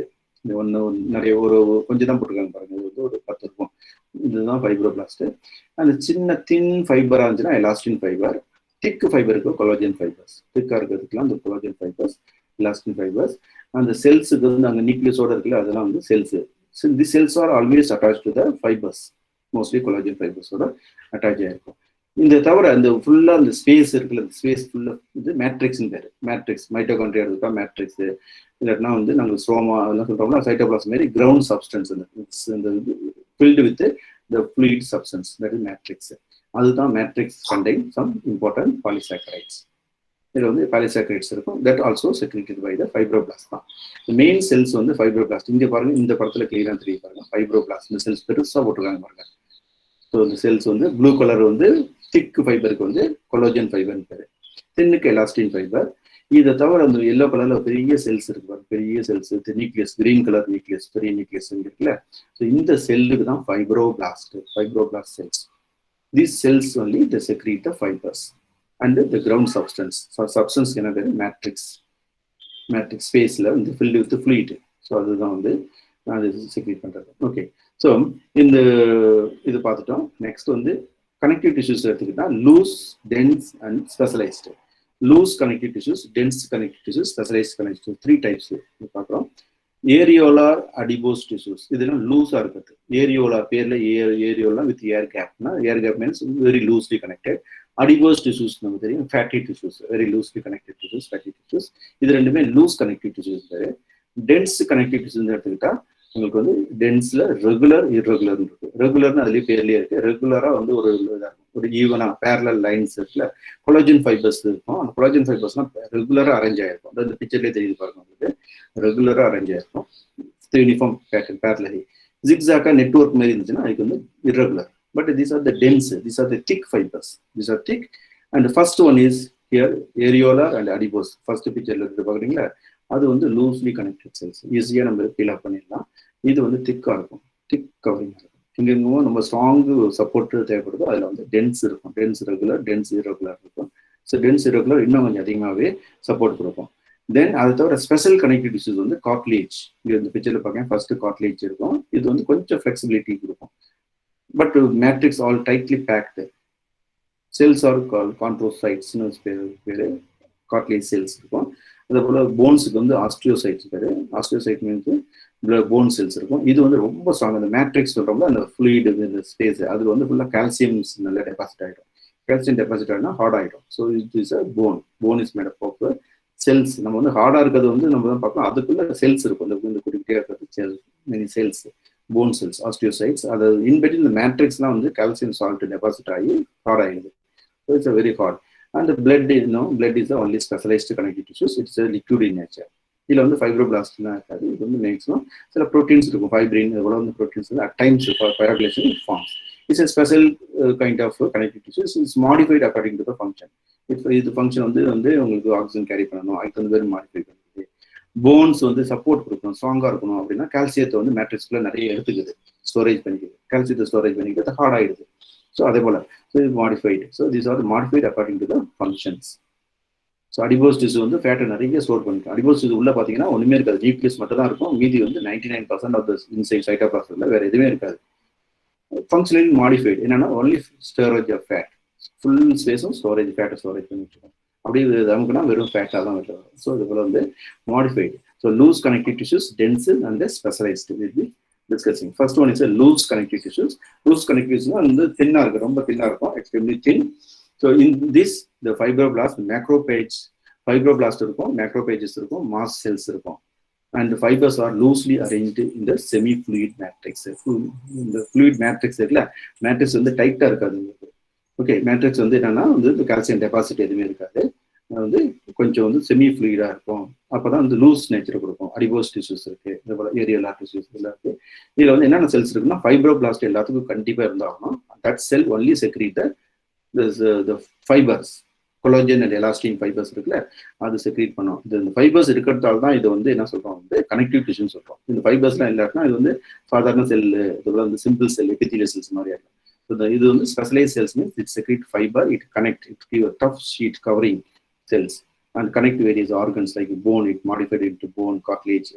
ஒன்று நிறைய ஒரு கொஞ்சம் தான் போட்டிருக்காங்க பாருங்க, இது வந்து ஒரு 10 இருக்கும். இதுதான் ஃபைப்ரோபிளாஸ்ட். அந்த சின்ன தின் ஃபைபரா இருந்துச்சுன்னா எலாஸ்டின் ஃபைபர், திக் ஃபைபருக்கு கொலோஜன் ஃபைபர்ஸ், திக்கா இருக்கிறதுக்குலாம் அந்த கொலோஜன் ஃபைபர்ஸ், எலாஸ்டின் ஃபைபர்ஸ். அந்த செல்ஸுக்கு வந்து அங்கே நியூக்ளியஸோட இருக்குல்ல, அதெல்லாம் வந்து cells. The cells are always attach to the fibres, mostly collagen ஃபைபர்ஸோட அட்டாச் ஆகிருக்கும். இந்த தவிர அந்த ஃபுல்லா அந்த ஸ்பேஸ் இருக்குல்ல, அந்த ஸ்பேஸ் ஃபுல்லா இது மேட்ரிக்ஸ்னு பேரு. மேட்ரிக்ஸ், மைட்டோகாண்ட்ரியா இருக்கா மேட்ரிக்ஸ், இல்லாட்டினா வந்து நாங்கள் ஸ்ட்ரோமா அதெல்லாம் சொல்றோம்னா சைட்டோபிளாஸ்ம் மாதிரி கிரவுண்ட் சப்ஸ்டன்ஸ், இந்த filled with the fluid substance, that is matrix. அதுதான் matrix contain some important polysaccharides. இதுல வந்து polysaccharides இருக்கும், that also secreted by the fibroblast தான். The main cells வந்து fibroblast. இங்க பாருங்க, இந்த படத்துல கிளியரா தெரியும் பாருங்க, fibroblast. இந்த செல்ஸ் பெருசா போட்டிருக்காங்க பாருங்க. ஸோ இந்த செல்ஸ் வந்து ப்ளூ கலர் வந்து திக் ஃபைபருக்கு வந்து கொலோஜன் ஃபைபர்னு பேரு, தின்னுக்கு எலாஸ்டின் ஃபைபர். இதை தவிர அந்த எல்லோ கலர்ல பெரிய செல்ஸ் இருக்கு, பெரிய cells, nucleus, green colour nucleus, பெரிய நியூக்ளியஸ் இருக்குல்ல. ஸோ இந்த செல்லுக்கு தான் fibroblast cells. These cells only the secrete the fibres and the ground substance. Substance என்ன பேரு? மேட்ரிக்ஸ் ஸ்பேஸ்ல வந்து ஃபில்டு வித் ஃப்ளூயிட். ஸோ அதுதான் வந்து அது செக்ரீட் பண்றது. ஓகே, ஸோ இந்த இது பார்த்துட்டோம். நெக்ஸ்ட் வந்து கனெக்டிவ் டிஷ்யூஸ் எடுத்துக்கிட்டா loose, dense and specialised. Loose connective tissues, dense connective tissues, specialised connective tissues, 3 types பார்க்குறோம். ஏரியோலார் அடிபோஸ் டிஷ்யூஸ், இதெல்லாம் லூஸா இருக்குது. ஏரியோலா பேர்ல ஏரியோலா வித் ஏர் கேப்னா, air gap means very loosely connected. Adipose tissues நமக்கு தெரியும், fatty tissues, very loosely connected tissues, fatty tissues. இது ரெண்டுமே லூஸ் கனெக்டிவ் டிஷ்யூஸ் பேரு. டென்ஸ் கனெக்டிவ் டிஷ்யூஸ் எடுத்துக்கிட்டா உங்களுக்கு வந்து டென்ஸ்ல ரெகுலர், இர்ரெகுலர் இருக்கு. ரெகுலர்னு அதுலயே பேர்லயே இருக்கு. ரெகுலரா வந்து ஒரு ஈவனா பேரலல் லைன்ஸ் இருக்குல்ல, கொலோஜன் ஃபைபர்ஸ் இருக்கும். அந்த கொலோஜன் ஃபைபர்ஸ்லாம் ரெகுலரா அரேஞ்ச் ஆயிருக்கும். அந்த பிக்சர்லயே தெரியுது பாருங்க, உங்களுக்கு ரெகுலரா அரேஞ்ச் ஆயிருக்கும், யூனிஃபார்ம் பேட்டர்ன் பேரலரி. ஜிக்ஸாக்கா நெட்வொர்க் மாதிரி இருந்துச்சுன்னா அதுக்கு வந்து irregular. But these are the dense, these are the thick fibres, these are thick. And first one is here areolar and adipose. First பிக்சர்ல இருக்கு பாக்குறீங்களா, அது வந்து லூஸ்லி கனெக்டட் செல்ஸ், ஈஸியா நம்ம ஃபீல் அப் பண்ணிடலாம். இது வந்து திக்கா இருக்கும், திக் கவரிங் இருக்கும். இங்கெங்கும் நம்ம ஸ்ட்ராங் சப்போர்ட் தேவைப்படுதோ அதில் வந்து டென்ஸ் இருக்கும். டென்ஸ் ரெகுலர், டென்ஸ் இரெகுலர் இருக்கும். ஸோ டென்ஸ் இரெகுலர் இன்னும் கொஞ்சம் அதிகமாகவே சப்போர்ட் கொடுக்கும். தென் அதை தவிர ஸ்பெஷல் கனெக்டிவ் டிஷ்யூஸ் வந்து கார்ட்லேஜ். இங்கே இந்த பிக்சர்ல பார்க்க ஃபர்ஸ்ட் கார்ட்லேஜ் இருக்கும். இது வந்து கொஞ்சம் ஃபிளெக்சிபிலிட்டி கொடுக்கும். But matrix all tightly packed. Cells are கான்ட்ரோசைட்ஸ்னு பேரு கார்ட்லேஜ் செல்ஸ் இருக்கும். அதே போல போன்ஸுக்கு வந்து ஆஸ்டியோசைட்ஸ் பேரு. ஆஸ்டியோசைட் மீன்ஸ் போன் செல்ஸ் இருக்கும். இது வந்து ரொம்ப ஸ்ட்ராங். அந்த மேட்ரிக்ஸ் சொல்றோம்ல, அந்த ஃப்ளூயிட் இந்த ஸ்பேஸ் அது வந்து ஃபுல்லா கால்சியம் நல்லா டெபாசிட் ஆகிடும். கால்சியம் டெபாசிட் ஆகினா ஹார்ட் ஆகிடும். So it is a bone. Bone is made up of cells. நம்ம வந்து ஹார்டா இருக்கிறது வந்து நம்ம தான் பார்க்கலாம். அதுக்குள்ள செல்ஸ் இருக்கும். இந்த குறிப்பிட்டே இருக்கிறது மெனி செல்ஸ், போன் செல்ஸ், ஆஸ்டியோசைட்ஸ். அது இன்பிட்வீன் இந்த மேட்ரிக்ஸ்லாம் வந்து கால்சியம் சால்ட் டெபாசிட் ஆகி ஹார்ட் ஆகிடுது. So it's very hard. And blood blood is only specialised connective tissues. It's liquid in nature. இதில் வந்து ஃபைப்ரோபிளாஸ்ட்லாம் இருக்காது. இது வந்து மேக்ஸிமம் சில ப்ரோட்டீன்ஸ் இருக்கும். ஃபைப்ரின் இவ்வளோ வந்து ப்ரோட்டீன்ஸ் வந்து அட் டைம்ஸ் பைரோக்ளேஷன் forms. It's a special kind of connective tissues. It's modified according to the function. இது ஃபங்க்ஷன் வந்து உங்களுக்கு ஆக்சிஜன் கேரி பண்ணணும், அதுக்கு வந்து வேறு மாடிஃபை பண்ணுறது. போன்ஸ் வந்து சப்போர்ட் கொடுக்கணும், ஸ்ட்ராங்காக இருக்கணும் அப்படின்னா கால்சியத்தை வந்து மேட்ரிக்ஸ்குள்ள நிறைய எடுத்துக்குது, ஸ்டோரேஜ் பண்ணிக்குது. கால்சியத்தை ஸ்டோரேஜ் பண்ணிக்கிட்டு ஹார்ட் ஆகிடுது. ஸோ அதே போல் ஸோ இது modified. So these are modified according to the functions. So adipose tissue வந்து ஃபேட்டை நிறைய ஸ்டோர் பண்ணிக்கும். அடிபோஸ் டிஷ்யூ உள்ள பார்த்தீங்கன்னா ஒன்றுமே இருக்காது, நியூக்ளியஸ் மட்டும் தான் இருக்கும். மீதி வந்து 99% ஆஃப் த இன்சைட் சைட்டோபிளாசம்ல வேறு எதுவுமே இருக்காது. ஃபங்க்ஷனலி மாடிஃபைடு என்னன்னா only storage of fat, full ஸ்பேஸும் ஸ்டோரேஜ் ஃபேட்டை ஸ்டோரேஜ் பண்ணி வச்சுக்கோம். அப்படி நமக்குன்னா வெறும் ஃபேட்டாக தான் வெளில வரும். ஸோ இது போல் வந்து modified. So loose connective tissues, dense and specialised will be discussing. First one is loose connective tissues. லூஸ் கனெக்டிவ் டிஷ்யூஸ்னா வந்து தின்னாக இருக்கும், ரொம்ப தின்னாக இருக்கும், extremely thin. So in this the fibroblast, macrophage fibroblast இருக்கும், மேக்ரோபேஜஸ் இருக்கும், மாஸ் செல்ஸ் இருக்கும். And the fibers are loosely arranged in the semi-fluid matrix. இந்த fluid matrix இருக்குல்ல, மேட்ரிக்ஸ் வந்து டைட்டாக இருக்காது. ஓகே, மேட்ரிக்ஸ் வந்து என்னன்னா வந்து கால்சியம் டெபாசிட் எதுவுமே இருக்காது. வந்து கொஞ்சம் வந்து செமி ஃப்ளூயிடாக இருக்கும். அப்போ தான் வந்து லூஸ் நேச்சர் கொடுக்கும். அடிபோஸ் டிஷ்யூஸ் இருக்கு, இதே போல ஏரியோலார் டிஷ்யூஸ் எல்லாம் இருக்கு. இதில் வந்து என்னென்ன செல்ஸ் இருக்குன்னா ஃபைப்ரோபிளாஸ்ட் எல்லாத்துக்கும் கண்டிப்பாக இருந்தாகணும். That cell only secrete the fibres, collagen and elastin fibres இருக்குல்ல, அது செக்ரீட் பண்ணோம். இது இந்த ஃபைபர்ஸ் இருக்கிறதால தான் இது வந்து என்ன சொல்றோம் வந்து கனெக்டிவ் டிஷ்யூன்னு சொல்றோம். இந்த ஃபைபர்ஸ்லாம் இல்லாட்டினா இது வந்து சாதாரண செல், இதெல்லாம் வந்து சிம்பிள் செல், எபித்தீலியல் செல்ஸ் மாதிரி இருக்கும். இது வந்து specialise cells means it secrete fibre, it connect, it give a tough sheet covering cells and connect various organs like bone. It modified into bone, cartilage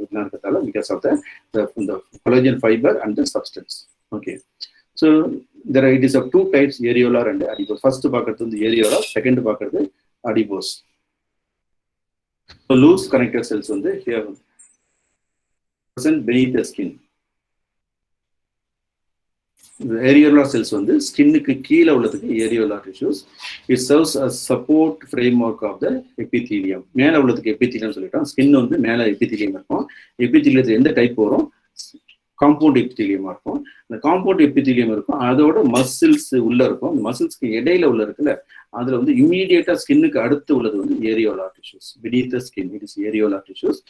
because of the collagen fiber and the substance. Okay, so there are, it is of two types, areolar and adipose. First பார்க்கிறது வந்து areolar, second பார்க்கிறது adipose. So loose connected cells வந்து here present beneath the skin. Areolar cells வந்து ஸ்கின்னுக்கு கீழே உள்ளதுக்கு areolar tissues. It serves a support framework of the epithelium. மேலே உள்ளதுக்கு எபித்தீலியம் சொல்லிட்டோம். ஸ்கின் வந்து மேலே எபித்தீலியம் இருக்கும். எபித்தீலியத்தில் எந்த டைப் வரும்? காம்பவுண்ட் எபித்தீலியமா இருக்கும். அந்த காம்பவுண்ட் எபித்தீலியம் இருக்கும், அதோட மசில்ஸ் உள்ள இருக்கும். அந்த மசில்ஸ்க்கு இடையில உள்ள இருக்குல்ல, அதுல வந்து இமீடியட்டா ஸ்கின்னுக்கு அடுத்து உள்ளது வந்து areolar tissues. beneath the skin it is areolar tissues.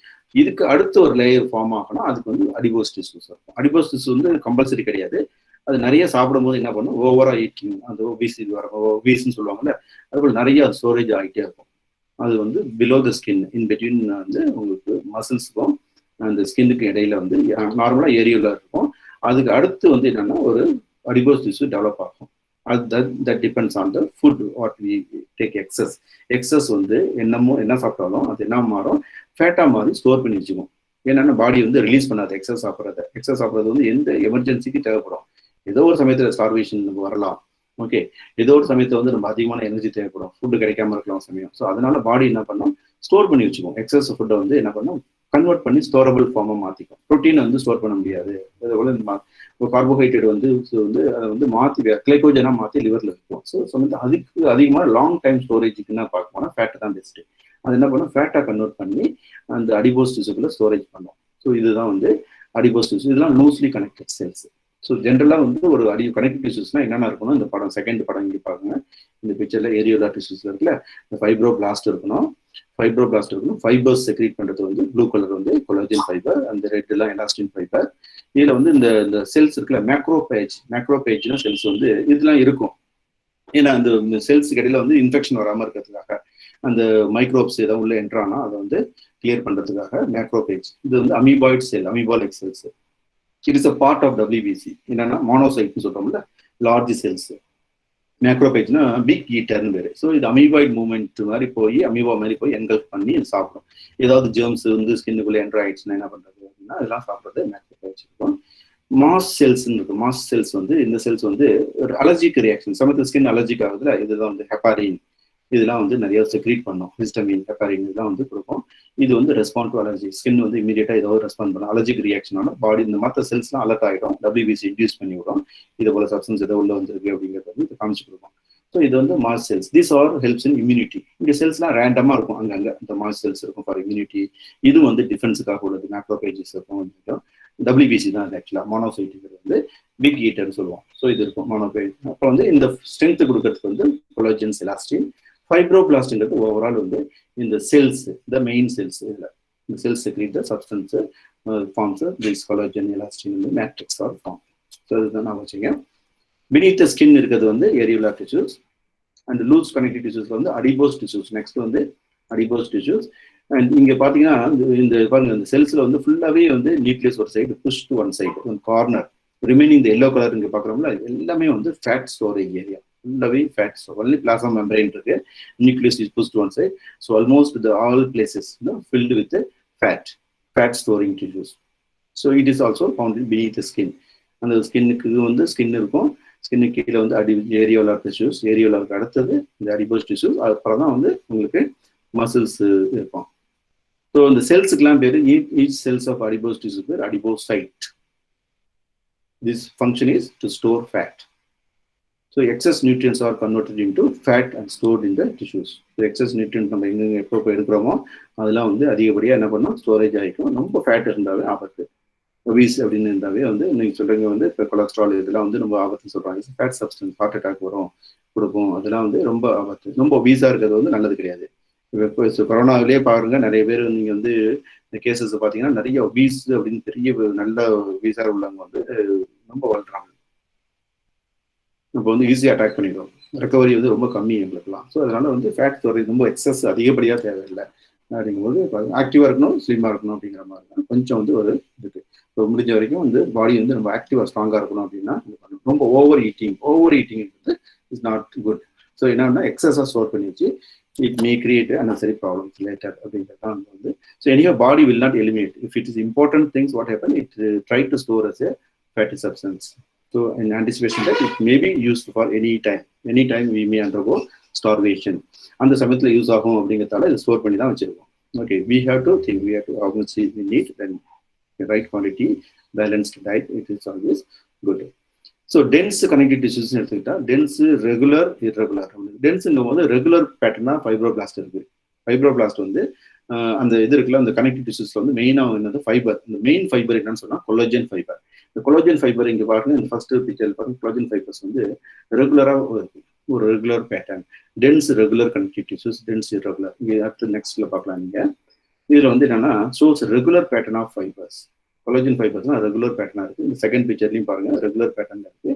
இதுக்கு அடுத்து ஒரு லேயர் ஃபார்ம் ஆகணும், அதுக்கு வந்து அடிபோஸ் டிஷ்யூஸ் இருக்கும். அடிபோஸ் டிஷ்யூஸ் வந்து கம்பல்சரி கிடையாது. அது நிறைய சாப்பிடும்போது என்ன பண்ணும், ஓவரா ஈட்டிங், அந்த ஒபிசி வரும், ஒபிஸ்ன்னு சொல்லுவாங்கல்ல, அதுபோல் நிறைய ஸ்டோரேஜ் ஆகிட்டே இருக்கும். அது வந்து below the skin, in between வந்து உங்களுக்கு மசில்ஸுக்கும் அந்த ஸ்கின்னுக்கு இடையில வந்து நார்மலா ஏரியோலா இருக்கும். அதுக்கு அடுத்து வந்து என்னன்னா ஒரு அடிபோஸ் டிஷ்யூ டெவலப் ஆகும். that depends on the food what we take excess. Excess வந்து என்ன சாப்பிட்டாலும் அது என்ன மாறும், ஃபேட்டா மாதிரி ஸ்டோர் பண்ணி வச்சுக்கும். ஏன்னா பாடி வந்து ரிலீஸ் பண்ணாது எக்ஸஸ் சாப்பிட்றது வந்து எந்த எமர்ஜென்சிக்கு தேவைப்படும். ஏதோ ஒரு சமயத்தில் ஸ்டார்வேஷன் வரலாம், ஓகே, ஏதோ ஒரு சமயத்தில் வந்து நம்ம அதிகமான எனர்ஜி தேவைப்படும், ஃபுட்டு கிடைக்காம இருக்கலாம் சமயம். ஸோ அதனால பாடி என்ன பண்ணும், ஸ்டோர் பண்ணி வச்சுக்கும். எக்ஸஸ் ஃபுட்டை வந்து என்ன பண்ணும், கன்வெர்ட் பண்ணி ஸ்டோரபிள் ஃபார்மாக மாற்றிக்கும். ப்ரோட்டீனை வந்து ஸ்டோர் பண்ண முடியாது. அதேபோல் கார்போஹைட்ரேட் வந்து அதை வந்து மாற்றி கிளைக்கோஜனாக மாற்றி லிவரில் இருக்கும். ஸோ வந்து அதுக்கு அதிகமாக லாங் டைம் ஸ்டோரேஜுக்கு என்ன பார்க்க போனால் ஃபேட்டை தான் பெஸ்ட்டு. அது என்ன பண்ணும், ஃபேட்டாக கன்வெர்ட் பண்ணி அந்த அடிபோஸ் டிஷ்யூக்குள்ள ஸ்டோரேஜ் பண்ணும். ஸோ இதுதான் வந்து அடிபோஸ் டிஷ்யூ. இதெல்லாம் லூஸ்லி கனெக்டட் செல்ஸ். ஸோ ஜென்ரலாக வந்து ஒரு கனெக்டிவ் டிஷ்யூஸ்னா என்னென்ன இருக்கணும், இந்த படம் செகண்ட் படம் இங்கே பாருங்க, இந்த பிக்சர்ல ஏரியோலார் டிஷ்யூஸ்ல இருக்குல்ல, இந்த ஃபைப்ரோபிளாஸ்ட் இருக்கணும். ஃபைபர்ஸ் செக்ரீட் பண்றது வந்து ப்ளூ கலர் வந்து கொலாஜன் ஃபைபர், அந்த ரெட் எல்லாம் எலாஸ்டின் ஃபைபர். இதுல வந்து இந்த செல்ஸ் இருக்குல்ல, மேக்ரோபேஜ்னா செல்ஸ் வந்து இதெல்லாம் இருக்கும். ஏன்னா அந்த செல்ஸுக்கு இடையில வந்து இன்ஃபெக்ஷன் வராமல் இருக்கிறதுக்காக, அந்த மைக்ரோப்ஸ் ஏதாவது உள்ள என்ட்ரானா அதை வந்து கிளியர் பண்றதுக்காக மேக்ரோபேஜ். இது வந்து அமீபாய்ட் செல், அமீபாலிக் cells. It is a part of WBC. என்னன்னா மோனோசைட்னு சொல்றோம்ல, லார்ஜ் செல்ஸ். மேக்ரோபேஜ்னா பிக் ஈட்டர்னு பேரு. ஸோ இது அமீபாய்ட் மூவ்மெண்ட் மாதிரி போய் அமீபா மாதிரி போய் என்கல்ஃப் பண்ணி சாப்பிடும். ஏதாவது ஜெர்ம்ஸ் வந்து ஸ்கின்னுக்குள்ள என்ட்ரு ஆயிடுச்சுன்னா என்ன பண்றது அப்படின்னா அதெல்லாம் சாப்பிட்றது மேக்ரோபேஜ் இருக்கும். மாஸ் செல்ஸ்ன்னு இருக்கும். மாஸ் செல்ஸ் வந்து இந்த செல்ஸ் வந்து ஒரு அலர்ஜிக் ரியாக்ஷன், சமயத்தில் ஸ்கின் அலர்ஜிக் ஆகுதுல, இதுதான் வந்து ஹெப்பாரின். இதெல்லாம் வந்து நிறைய செக்ரீட் பண்ணும். ஹிஸ்டமின், ஹெப்பரின் இதெல்லாம் வந்து கொடுக்கும். இது வந்து ரெஸ்பாண்ட் டு அலர்ஜி. ஸ்கின் வந்து இமீடியட்டா ஏதோ ரெஸ்பாண்ட் பண்ணும். அலர்ஜிக் ரியாக்ஷனால பாடி இந்த மற்ற செல்ஸ்லாம் அலர்ட் ஆகிடும். WBC இன்டியூஸ் பண்ணி விடும். இது போல சப்ஸ்டன்ஸ் ஏதோ உள்ள வந்துருக்கு அப்படிங்கிறது வந்து காமிச்சு கொடுக்கும். ஸோ இது வந்து mast cells. This are helps in immunity. இந்த செல்ஸ்லாம் ரேண்டமா இருக்கும், அங்கங்க இந்த மாஸ் செல்ஸ் இருக்கும் ஃபார் இம்யூனிட்டி. இது வந்து டிஃபென்ஸுக்காக உள்ளது. மேக்ரோபேஜஸ் இருக்கும். WBC தான் அது ஆக்சுவலா. மோனோசைட்டுங்கிறது வந்து பிக் ஈட்டர்னு சொல்லுவோம். ஸோ இது இருக்கும் மோனோபேஜ். அப்போ வந்து இந்த ஸ்ட்ரென்த் கொடுக்கறதுக்கு வந்து கொலாஜன்ஸ், எலாஸ்டின். ஃபைப்ரோபிளாஸ்ட்ங்கிறது ஓவரால் வந்து இந்த செல்ஸ், த மெயின் செல்ஸ். இதில் இந்த cells secrete the substance forms this collagen, elastin வந்து மேட்ரிக்ஸ் ஆர் ஃபார்ம். ஸோ இதுதான் நான் வச்சுங்க. beneath the skin இருக்கிறது வந்து areolar tissues and loose connective tissues வந்து adipose tissues. நெக்ஸ்ட் வந்து adipose tissues. அண்ட் இங்க பாத்தீங்கன்னா இந்த பாருங்க இந்த செல்ஸ்ல வந்து ஃபுல்லாவே வந்து நியூக்ளியஸ் ஒரு side, push to one side, one corner. Remaining இந்த எல்லோ கலர் இங்க பாக்குறோம்ல, எல்லாமே வந்து ஃபேட் ஸ்டோரேஜ் ஏரியா. ஃபுல்லாவே fat store. Only plasma membrane இருக்கு. Nucleus is push to one side. So almost the all places filled with fat storing tissues. So it is also found beneath the skin. அந்த ஸ்கின்னுக்கு வந்து skin இருக்கும். ஸ்கின்னுக்கு கீழே வந்து areolar tissues. ஏரியோலாருக்கு அடுத்தது இந்த அடிபோஸ் டிஷ்யூஸ். அப்புறம் தான் வந்து உங்களுக்கு மசில்ஸ் இருக்கும். ஸோ இந்த செல்ஸுக்கெல்லாம் பேர் each cells of adipose tissue பேர் adipocyte. This function is to store fat. So excess nutrients are converted into fat and stored in the tissues. So excess nutrients நம்ம எங்கெங்க எப்போ எடுக்கிறோமோ அதெல்லாம் வந்து அதிகப்படியாக என்ன பண்ணோம், ஸ்டோரேஜ் ஆகிக்கும். ரொம்ப ஃபேட் இருந்தாவே ஆபத்து. ஒபீஸ் அப்படின்னு இருந்தாவே வந்து நீங்கள் சொல்றீங்க வந்து இப்போ கொலஸ்ட்ரால் இதெல்லாம் வந்து ரொம்ப ஆபத்துன்னு சொல்றாங்க. ஃபேட் சப்ஸ்டன்ஸ், ஹார்ட் அட்டாக் வரும், கொடுக்கும். அதெல்லாம் வந்து ரொம்ப ஆபத்து. ரொம்ப ஒபீஸா இருக்கிறது வந்து நல்லது கிடையாது. இப்போ கொரோனாவிலேயே பாருங்க, நிறைய பேர் நீங்க வந்து இந்த கேசஸ் பார்த்தீங்கன்னா நிறைய ஒபீஸ் அப்படின்னு பெரிய நல்ல ஒபீஸா உள்ளவங்க வந்து ரொம்ப வளர்றாங்க. இப்போ வந்து ஈஸியாக அட்டாக் பண்ணிடுவோம். ரெக்கவரி வந்து ரொம்ப கம்மி எங்களுக்குலாம். ஸோ அதனால வந்து ஃபேட் ஸ்டோரேஜ் ரொம்ப எக்ஸஸ் அதிகப்படியாக தேவையில்லை. அப்படிங்கும்போது ஆக்டிவாக இருக்கணும், ஸ்லிம்மாக இருக்கணும் அப்படிங்கிற மாதிரி தான் கொஞ்சம் வந்து ஒரு இருக்கு. ஸோ முடிஞ்ச வரைக்கும் வந்து பாடி வந்து நம்ம ஆக்டிவாக ஸ்ட்ராங்காக இருக்கணும் அப்படின்னா ரொம்ப ஓவர் ஈட்டிங் வந்து இஸ் நாட் குட். ஸோ என்னன்னா எக்ஸஸாக ஸ்டோர் பண்ணி வச்சு it may create unnecessary problems later அப்படிங்கிறது தான் வந்து. So anyhow body will not eliminate. If it is important things, what happen, it try to store as a fatty substance. So in anticipation that it may be used for any time we may undergo starvation. அந்த சமயத்தில் use ஆகும் அப்படிங்கிறதால இதை store பண்ணி தான் வச்சிருக்கோம். Okay, we have to how much we need, then the right quantity, balanced diet, it is always good. So dense connective tissues எடுத்துக்கிட்டா dense, regular, irregular. டென்ஸுங்கும் போது ரெகுலர் பேட்டர்னா ஃபைப்ரோபிளாஸ்ட் இருக்கு. ஃபைப்ரோபிளாஸ்ட் வந்து அந்த இது இருக்குல்ல, அந்த கனெக்டிவ் டிஷ்யூஸ்ல வந்து மெயினாக என்னது ஃபைபர். இந்த மெயின் ஃபைபர் என்னன்னு சொன்னா கொலோஜன் ஃபைபர். இந்த கொலோஜன் ஃபைபர் இங்க பாருங்க, இந்த ஃபர்ஸ்ட் பிக்சர் பாருங்க, கொலோஜன் ஃபைபர்ஸ் வந்து ரெகுலராக இருக்கு, ஒரு regular pattern. Dense regular connective tissues, dense irregular. இங்க அடுத்து நெக்ஸ்ட்ல பார்க்கலாம். நீங்க இதுல வந்து என்னன்னா shows regular pattern of fibres. Collagen ஃபைபர்ஸ்னா ரெகுலர் பேட்டர்னா இருக்கு. இந்த செகண்ட் பிக்சர்லையும் பாருங்க ரெகுலர் பேட்டர்ன் இருக்கு.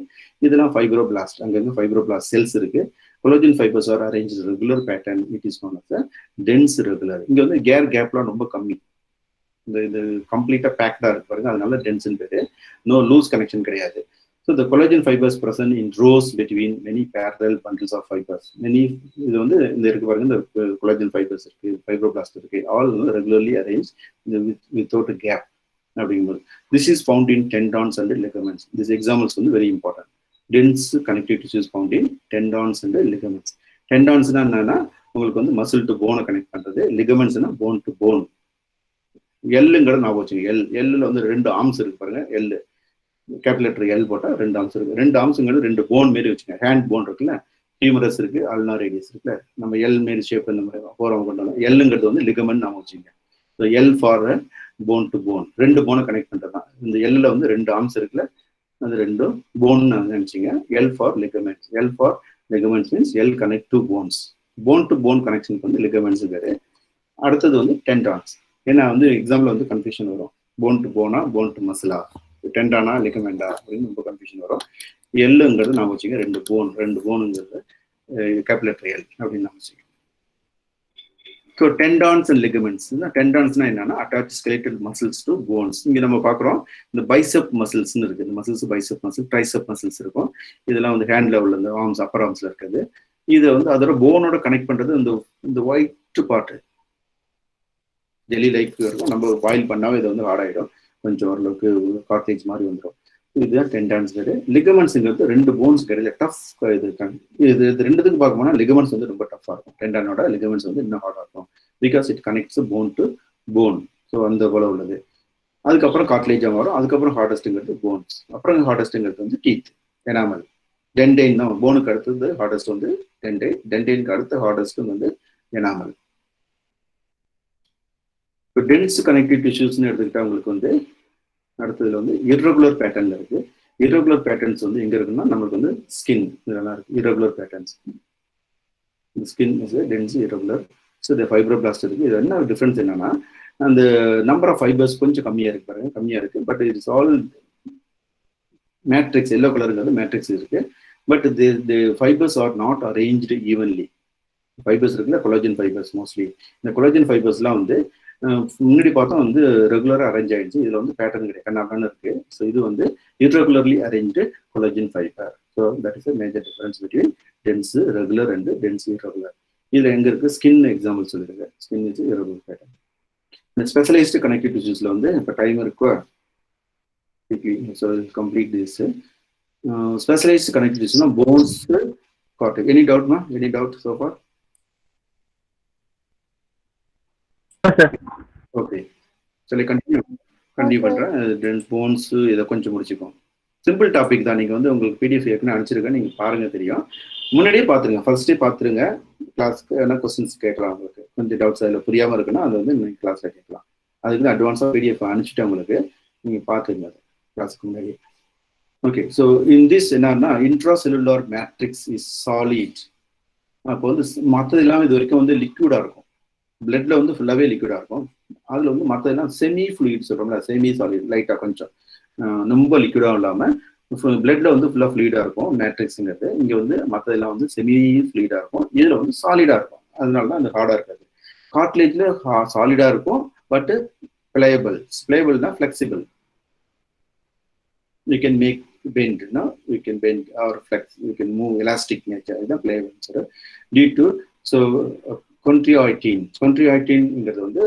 இதெல்லாம் ஃபைப்ரோபிளாஸ்ட், அங்கங்க ஃபைப்ரோபிளாஸ்ட் செல்ஸ் இருக்கு. Collagen fibres are arrange regular pattern. It is known as dense regular. இங்க வந்து கேப்லாம் ரொம்ப கம்மி, இந்த கம்ப்ளீட்டா பேக்டா இருக்கு பாருங்க, அதனால டென்ஸ்னு பேரு. நோ லூஸ் கனெக்ஷன் கிடையாது. So the collagen fibers present in rows between many parallel bundles of fibers. இது வந்து இந்த இருக்கு பாருங்க, இந்த collagen fibers இருக்கு, ஃபைப்ரோபிளாஸ்ட் இருக்கு, all regularly arranged without a gap. அப்படிங்கும்போது this is found in tendons and ligaments. These examples வந்து very important. Dense connective tissues found in tendons and ligaments. Tendonsனா என்னன்னா உங்களுக்கு வந்து மசில் டு போனை கனெக்ட் பண்றது. லிகமெண்ட்ஸ்னா phone to phone. எல்லுங்கிற நான் வச்சுங்க, எல்லுல வந்து 2 ஆர்ம்ஸ் இருக்கு பாருங்க. எல்லு கேபிட்டல் லெட்டர் எல் போட்டா 2 ஆர்ம்ஸ் இருக்கு. 2 ஆர்ம்ஸுங்கிறது 2 போன் மாரி வச்சுங்க. ஹேண்ட் போன் இருக்குல்ல, ஹியூமரஸ் இருக்கு, அல்னா ரேடியஸ் இருக்குல்ல, நம்ம எல் மாரி ஷேப் இந்த மாதிரி போறவங்க கொண்டாங்க. எல்லுங்கிறது வந்து லிகமெண்ட் நாம வச்சுங்க. So L for phone to phone, 2 போனை கனெக்ட் பண்றது தான். இந்த எல்ல வந்து 2 ஆர்ம்ஸ் இருக்குல்ல, அது 2 போன் நினைச்சிங்க. L for ligaments. L for ligaments means L connect to bones. Bone to bone கனெக்ஷனுக்கு வந்து லிகமெண்ட்ஸ் பேரு. அடுத்தது வந்து டெண்டான்ஸ். ஏன்னா வந்து எக்ஸாம்பிள் வந்து கன்ஃபியூஷன் வரும், போன் டு போனா போன் டு மசிலா, டெண்டானா லிகமெண்டா அப்படின்னு ரொம்ப கன்ஃபியூஷன் வரும். எல்லுங்கிறது நான் வச்சுங்க 2 போனுங்கிறது கேபிட்டல் லெட்டர் எல் அப்படின்னு நான் வச்சுக்கேன். So tendons and ligaments. டெண்டான்ஸ்னா என்னன்னா attach skeletal muscles to bones. இங்க நம்ம பார்க்குறோம் இந்த பைசெப் மசில்ஸ்ன்னு இருக்கு. இந்த muscles bicep muscle, tricep muscles இருக்கும். இதெல்லாம் வந்து ஹேண்ட்ல உள்ள இந்த ஆர்ம்ஸ், அப்பர் ஆர்ம்ஸ்ல இருக்குது. இதை வந்து அதோட போனோட கனெக்ட் பண்றது இந்த ஒயிட் பார்ட் ஜெல்லி லைக் இருக்கும். நம்ம பாயில் பண்ணாவே இதை வந்து ஹார்ட் ஆகிடும், கொஞ்சம் ஓரளவுக்கு கார்டேஜ் மாதிரி வந்துடும். இதுதான் டெண்டான்ஸ் பேரு. லிகமெண்ட்ஸ்ங்கிறது ரெண்டு போன்ஸ் கிடையாது, டஃப் இது இருக்காங்க. இது ரெண்டுத்துக்கு பார்க்கணும்னா லிகமெண்ட்ஸ் வந்து ரொம்ப டஃப்பாக இருக்கும். டெண்டானோட லிகமெண்ட்ஸ் வந்து இன்னும் ஹார்டாக இருக்கும். Because it connects phone to phone. So அந்த போல உள்ளது. அதுக்கப்புறம் காட்லேஜாக வரும். அதுக்கப்புறம் ஹார்டஸ்ட்டுங்கிறது போன்ஸ். அப்புறம் ஹார்டஸ்ட்டுங்கிறது வந்து டீத், எனாமல். டென்டைன் தான் போனுக்கு அடுத்தது ஹார்டஸ்ட் வந்து டென்டைன். டென்டைனுக்கு அடுத்த ஹார்டஸ்ட் வந்து எனாமல். இப்போ டென்ஸ் கனெக்டிவ் டிஷ்யூஸ்ன்னு எடுத்துக்கிட்டா உங்களுக்கு வந்து அடுத்ததுல வந்து இர்ரெகுலர் பேட்டர்ன்ல இருக்கு. இர்ரெகுலர் பேட்டர்ன்ஸ் வந்து எங்க இருக்குன்னா நமக்கு வந்து ஸ்கின் இதெல்லாம் இருக்கு. Irregular patterns, skin is dense irregular. So இந்த ஃபைப்ரோபிளாஸ்ட் இருக்கு. இது என்ன டிஃபரன்ஸ் என்னன்னா அந்த நம்பர் ஆஃப் ஃபைபர்ஸ் கொஞ்சம் கம்மியா இருக்கு பாருங்க, கம்மியா இருக்கு. But it's all matrix, yellow கலருங்கிறது மேட்ரிக்ஸ் இருக்கு. But the fibres are not arranged evenly. Fibres இருக்குல்ல, கொலாஜன் ஃபைபர்ஸ் மோஸ்ட்லி. இந்த கொலாஜன் ஃபைபர்ஸ்லாம் வந்து முன்னாடி பார்த்தா வந்து ரெகுலராக அரேஞ்ச் ஆயிடுச்சு. இதுல வந்து பேட்டர்ன் கிடையாது, கண்ணாப்டான்னு இருக்கு. ஸோ இது வந்து irregularly arranged collagen fiber. So that is a major difference between dense regular and dense irregular. இதுல எங்க இருக்கு ஸ்கின் எக்ஸாம்பிள் சொல்லிருக்கு. Skin is irregular pattern. இந்த ஸ்பெஷலைஸ்டு கனெக்டிவ் டிஷ்யூஸ்ல வந்து இப்போ டைம் இருக்கோ so complete this. Specialised connective டிஷ்யூஸ்னா போன்ஸ், கார்டெக்ஸ். எனி டவுட்மா? Any doubt so far? Okay, சரி கண்டினியூ பண்றேன். போன்ஸ் இதை கொஞ்சம் முடிச்சுக்கோம். சிம்பிள் டாபிக் தான். நீங்க வந்து உங்களுக்கு பிடிஎஃப் ஏற்கனவே அனுப்பிச்சிருக்கேன், நீங்க பாருங்க, தெரியும். முன்னாடியே பார்த்துருங்க, ஃபர்ஸ்டே பார்த்துருங்க. கிளாஸ்க்கு என்ன கொஸ்டின்ஸ் கேட்கலாம், உங்களுக்கு கொஞ்சம் டவுட்ஸ் அதில் புரியாமல் இருக்குன்னா அது வந்து நீங்கள் கிளாஸில் கேட்கலாம். அதுக்கு அட்வான்ஸாக பிடிஎஃப் அனுப்பிச்சிட்டு உங்களுக்கு நீங்கள் பார்த்துருங்க அது கிளாஸுக்கு முன்னாடி. ஓகே, ஸோ இன் திஸ் என்னன்னா இன்ட்ராசெல்லுலார் மேட்ரிக்ஸ் இஸ் சாலிட். அப்போ வந்து மற்றது இல்லாமல் இது வரைக்கும் வந்து லிக்விடாக இருக்கும். பிளட்ல வந்து ஃபுல்லாகவே லிக்விடாக இருக்கும். அதில் வந்து மற்றதெல்லாம் செமி ஃப்ளூயிட் சொல்கிறோம்ல, செமி சாலிட், லைட்டாக கொஞ்சம் ரொம்ப லிக்விடாக இல்லாமல் பிளட்ல வந்து ஃபுல்லாக ஃப்ளூயிடாக இருக்கும் மேட்ரிக்ஸுங்கிறது. இங்கே வந்து மற்றதெல்லாம் வந்து செமி ஃப்ளூயிடாக இருக்கும். இதில் வந்து சாலிடாக இருக்கும். அதனால தான் அந்த ஹார்டாக இருக்காது. கார்ட்லேஜில் சாலிடாக இருக்கும், பட் பிளேயபிள். பிளேயபிள்னா flexible. You can make bend, no? You can bend or flex, you can move, elastic nature, is the playable due to so chondroitin. Chondroitin-ங்கிறது வந்து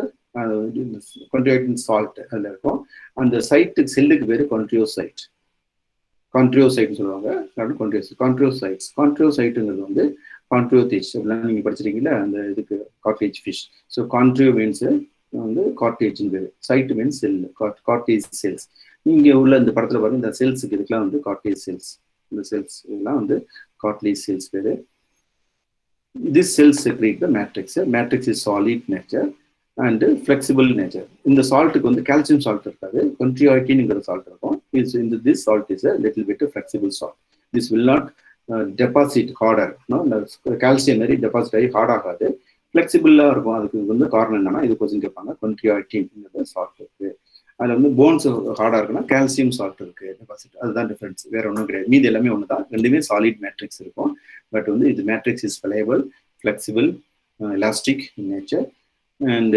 chondroitin salt அதுல இருக்கும். அந்த சைட்டுக்கு செல்லுக்கு பேரு chondrocyte. chondrocyte சொல்லுவாங்க. chondrocytes வந்து chondrocytes அப்படிலாம் நீங்க படிச்சிருக்கீங்களா அந்த இதுக்கு கார்டேஜ் ஃபிஷ். ஸோ chondro மீன்ஸ் வந்து கார்டேஜ், சைட் மீன்ஸ் செல், கார்டேஜ் செல்ஸ். இங்கே உள்ள இந்த படத்தில் பாருங்க, இந்த செல்ஸுக்கு இதுக்கெல்லாம் வந்து கார்டேஜ் செல்ஸ். இந்த செல்ஸ் இதெல்லாம் வந்து கார்டேஜ் செல்ஸ் பேரு. This cells secrete the matrix. Matrix is solid nature and flexible nature. இந்த சால்ட்டுக்கு வந்து கால்சியம் சால்ட் இருக்காது, chondroitin-ங்கிற சால்ட் இருக்கும். This salt is a little bit flexible salt. This will not deposit harder. Calcium மாதிரி deposit ஆகி heart ஆகாது, ஃபிளெக்சிபிளாக இருக்கும். அதுக்கு வந்து காரணம் என்னன்னா இது கொஸ்டின் கேட்பாங்க. chondroitin-ங்கிற சால்ட் இருக்கு. அதில் வந்து போன்ஸ் ஹார்டாக இருக்குன்னா கால்சியம் சால்ட் இருக்கு டெபாசிட். அதுதான் டிஃபரன்ஸ், வேற ஒன்றும் கிடையாது. மீது எல்லாமே ஒன்று தான், ரெண்டுமே சாலிட் மேட்ரிக்ஸ் இருக்கும். பட் வந்து இது matrix is pliable, flexible, elastic in nature. And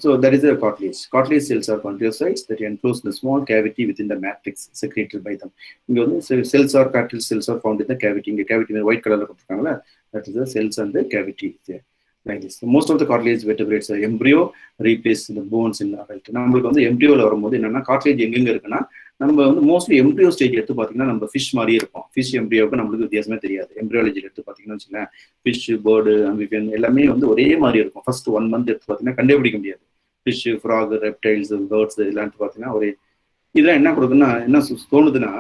so that is the cartilage. Cartilage cells are chondrocytes that enclose the small cavity within the matrix secreted by them. இங்க வந்து cells or cartilage cells are found in the cavity. இங்க cavity white color கொடுத்திருக்காங்கல, that is the cells and the cavity there. Like this. Most of the cartilage vertebrates embryo replace the bones in adult. நம்மளுக்கு வந்து எம்ப்ரியோல வரும்போது என்னன்னா cartilage எங்கெங்க இருக்குன்னா நம்ம வந்து mostly embryo stage எடுத்து பார்த்தீங்கன்னா நம்ம ஃபிஷ் மாதிரியே இருக்கும். ஃபிஷ் எம்ப்ரியோவுக்கு நம்மளுக்கு வித்தியாசமே தெரியாது. எம்ப்ரியாலஜி எடுத்து பார்த்தீங்கன்னா வச்சுக்கோங்களேன், ஃபிஷ், பேர்டு, அம்பிபியன் எல்லாமே வந்து ஒரே மாதிரி இருக்கும். ஃபர்ஸ்ட் 1 month எடுத்து பார்த்தீங்கன்னா கண்டுபிடிக்க முடியாது. ஃபிஷ், ஃப்ராக், ரெப்டைல்ஸ், பேர்ட்ஸ் இதெல்லாம் பார்த்தீங்கன்னா ஒரே. இதெல்லாம் என்ன கொடுக்குன்னா என்ன தோணுதுன்னா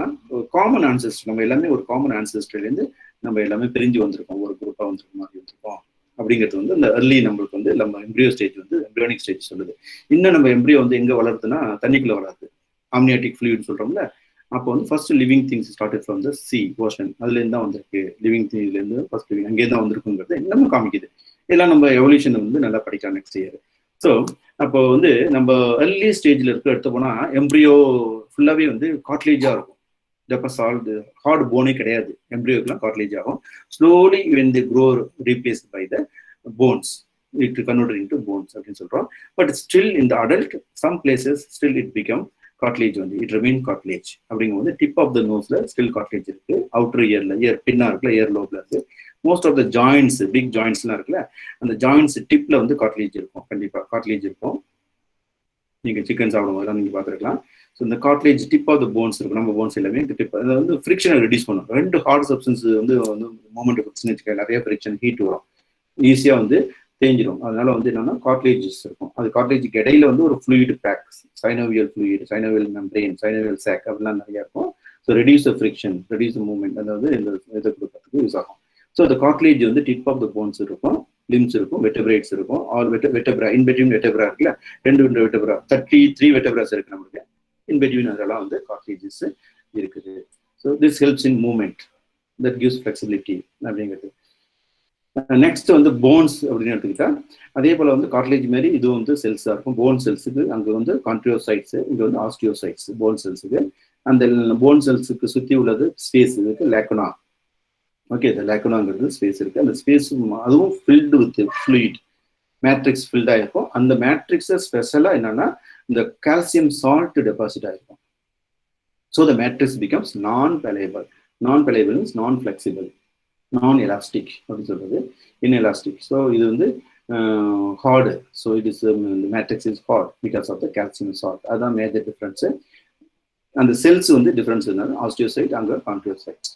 காமன் ஆன்செஸ்டர். நம்ம எல்லாமே ஒரு காமன் ஆன்செஸ்டர்லேருந்து நம்ம எல்லாமே பிரிஞ்சு வந்திருக்கோம், ஒரு குரூப்பாக வந்திருக்க மாதிரி வந்திருக்கோம். அப்படிங்கிறது வந்து இந்த early நம்மளுக்கு வந்து நம்ம எம்ப்ரியோ ஸ்டேஜ் வந்து எம்ப்ரியானிக் ஸ்டேஜ் சொல்லுது. இன்னும் நம்ம எம்ப்ரியோ வந்து எங்க வளருதுன்னா தண்ணிக்குள்ள வளருது, ஆம்னியாட்டிக் ஃப்ளூயிட் சொல்றோம்ல. அப்போ வந்து first living things started from the C, ocean. அதுலேருந்து தான் வந்திருக்கு. லிவிங் திங்ஸ்லேருந்து ஃபர்ஸ்ட் லிவிங் அங்கேயே தான் வந்திருக்குங்கிறது இன்னமும் காமிக்குது. இதெல்லாம் நம்ம எவல்யூஷன் வந்து நல்லா படிக்கலாம் நெக்ஸ்ட் இயர். ஸோ அப்போ வந்து நம்ம early ஸ்டேஜ்ல இருக்க எடுத்து போனா எம்ப்ரியோ ஃபுல்லாவே வந்து கார்ட்லேஜா இருக்கும். ஹார்ட் போனே கிடையாது. எம்ப்ரியோக்கெல்லாம் கார்ட்லேஜ் ஆகும். Slowly when they grow replaced by the bones, it converted into bones அப்படின்னு சொல்றோம். But still in the adult some places still it become cartilage only, it remain cartilage. அப்படிங்கும்போது டிப் ஆஃப் த நோஸ்ல still cartilage இருக்கு. Outer இயர்ல, ear pinna இருக்குல்ல, ear லோப்ல இருக்கு. Most of the joints, big ஜாயின்ட்ஸ்லாம் இருக்குல்ல, அந்த ஜாயின்ட்ஸ் டிப்ல வந்து கார்ட்லேஜ் இருக்கும். கண்டிப்பா கார்ட்லேஜ் இருக்கும். நீங்கள் சிக்கன் சாப்பிடும்போது நீங்கள் பார்த்துருக்கலாம். ஸோ இந்த cartilage tip of the bones இருக்கும், நம்ம போன்ஸ் எல்லாமே இந்த டிப் அதை வந்து ஃப்ரிக்ஷனை ரெடியூஸ் பண்ணும். 2 ஹார்ட் சப்ஸ்டன்ஸ் வந்து மூமெண்ட் கொடுத்துன்னு வச்சுக்க, நிறைய ஃப்ரிக்ஷன் ஹீட் வரும், ஈஸியாக வந்து தேஞ்சிடும். அதனால வந்து என்னன்னா கார்ட்லேஜஸ் இருக்கும். அது கார்ட்லேஜுக்கு இடையில வந்து ஒரு fluid bag, synovial fluid, synovial membrane, synovial sac அப்படிலாம் நிறையா இருக்கும். So reduce the friction, reduce the movement, அதாவது இந்த இதை கொடுக்கறதுக்கு யூஸ் ஆகும். ஸோ அந்த கார்ட்லேஜ் வந்து டிப் ஆஃப் த போன்ஸ் இருக்கும், லிம்ஸ் இருக்கும், வெட்டபிரேட்ஸ் இருக்கும், ஆல் வெட்டபிரா இன்பிட்வீன் வெட்டபிரா இருக்குல்ல, 2 வெட்டபிரா 33 வெட்டபிராஸ் இருக்கு நமக்கு. இன்பிட்வீன் அதெல்லாம் வந்து கார்ட்லேஜஸ் இருக்குது. So this helps in movement, that gives flexibility அப்படிங்கிறது. நெக்ஸ்ட் வந்து போன்ஸ் அப்படின்னு எடுத்துக்கிட்டா அதே போல வந்து கார்ட்லேஜ் மாதிரி இது வந்து செல்ஸாக இருக்கும். போன் செல்ஸுக்கு அங்கே வந்து கான்ட்ரியோசைட்ஸ், இங்கே வந்து ஆஸ்டியோசைட்ஸ். போன் செல்ஸுக்கு அந்த போன் செல்ஸுக்கு சுற்றி உள்ளது ஸ்பேஸ் இருக்கு, லேக்குனா. ஓகே, இந்த லேக்குனாங்கிறது ஸ்பேஸ் இருக்கு. அந்த ஸ்பேஸ் அதுவும் ஃபில்டு வித் ஃப்ளூயிட் மேட்ரிக்ஸ் ஃபில்டாக இருக்கும். அந்த மேட்ரிக்ஸை ஸ்பெஷலாக என்னன்னா இந்த கால்சியம் சால்ட் டெபாசிட் ஆகிருக்கும். So the matrix becomes non pliable. Non pliable means non flexible, non elastic அப்படின்னு சொல்றது, இன்எலாஸ்டிக். ஸோ இது வந்து hard. So it is matrix is hard because of the calcium salt. அதுதான் மேஜர் டிஃப்ரென்ஸு. அந்த cells வந்து difference இருந்தாலும் osteocyte அங்கே chondrocytes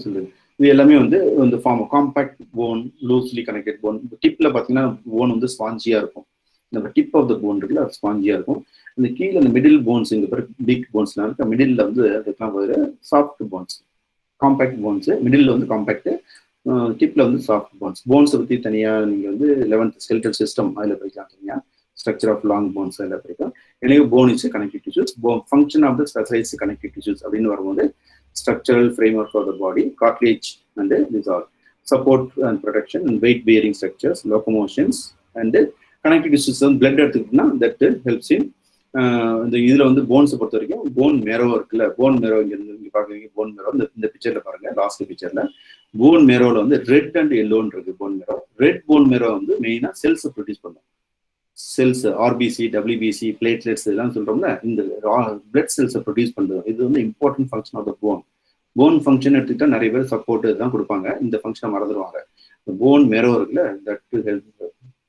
சொல்றது. இது எல்லாமே வந்து இந்த form compact bone, loosely connected bone. டிப்ல பார்த்தீங்கன்னா போன் வந்து ஸ்பாஞ்சியா இருக்கும். இந்த டிப் ஆஃப் த போன் இருக்குல்ல, அது ஸ்பாஞ்சியா இருக்கும். இந்த கீழே இந்த மிடில் போன்ஸ், இங்கே பிக் போன்ஸ்லாம் இருக்கு, மிடில் வந்து அதுக்கெல்லாம் ஒரு soft bones, compact bones. Middle வந்து காம்பாக்ட், டிப்ல வந்து சாஃப்ட் போன்ஸ். போன்ஸை பற்றி தனியாக நீங்கள் வந்து 11th ஸ்கெலிட்டல் சிஸ்டம் அதில் படிக்கலாம் தனியாக. ஸ்ட்ரக்சர் ஆஃப் லாங் போன்ஸ் அதில் படிக்கலாம். எனவே bone is connective tissues. Function of the specialised connective tissues அப்படின்னு வரும்போது structural framework of the body, cartilage, and these are support and protection and weight bearing structures, locomotions, and connective tissues. Blood எடுத்துக்கிட்டோம்னா that helps in இந்த இதில் வந்து போன்ஸை பொறுத்த வரைக்கும் phone marrow இருக்குல்ல, phone மேரோ இங்கே பார்க்குறீங்க. போன் மேரோ இந்த பிக்சரில் பாருங்க, லாஸ்ட் பிக்சரில் போன் மேரோவில் வந்து ரெட் அண்ட் எல்லோன்னு இருக்கு. Bone marrow, red bone marrow வந்து மெயினாக செல்ஸை ப்ரொடியூஸ் பண்ணும். செல்ஸ் ஆர்பிசி, டபிள்யூபிசி, பிளேட்லெட்ஸ் இதெல்லாம் சொல்றோம்ல, இந்த பிளட் செல்ஸை ப்ரொடியூஸ் பண்ணுறது. இது வந்து important function of the bone. Bone function எடுத்துக்கிட்டா நிறைய பேர் சப்போர்ட் தான் கொடுப்பாங்க, இந்த ஃபங்க்ஷனை மறந்துடுவாங்க. போன் மேரோ இருக்குல்ல, that to help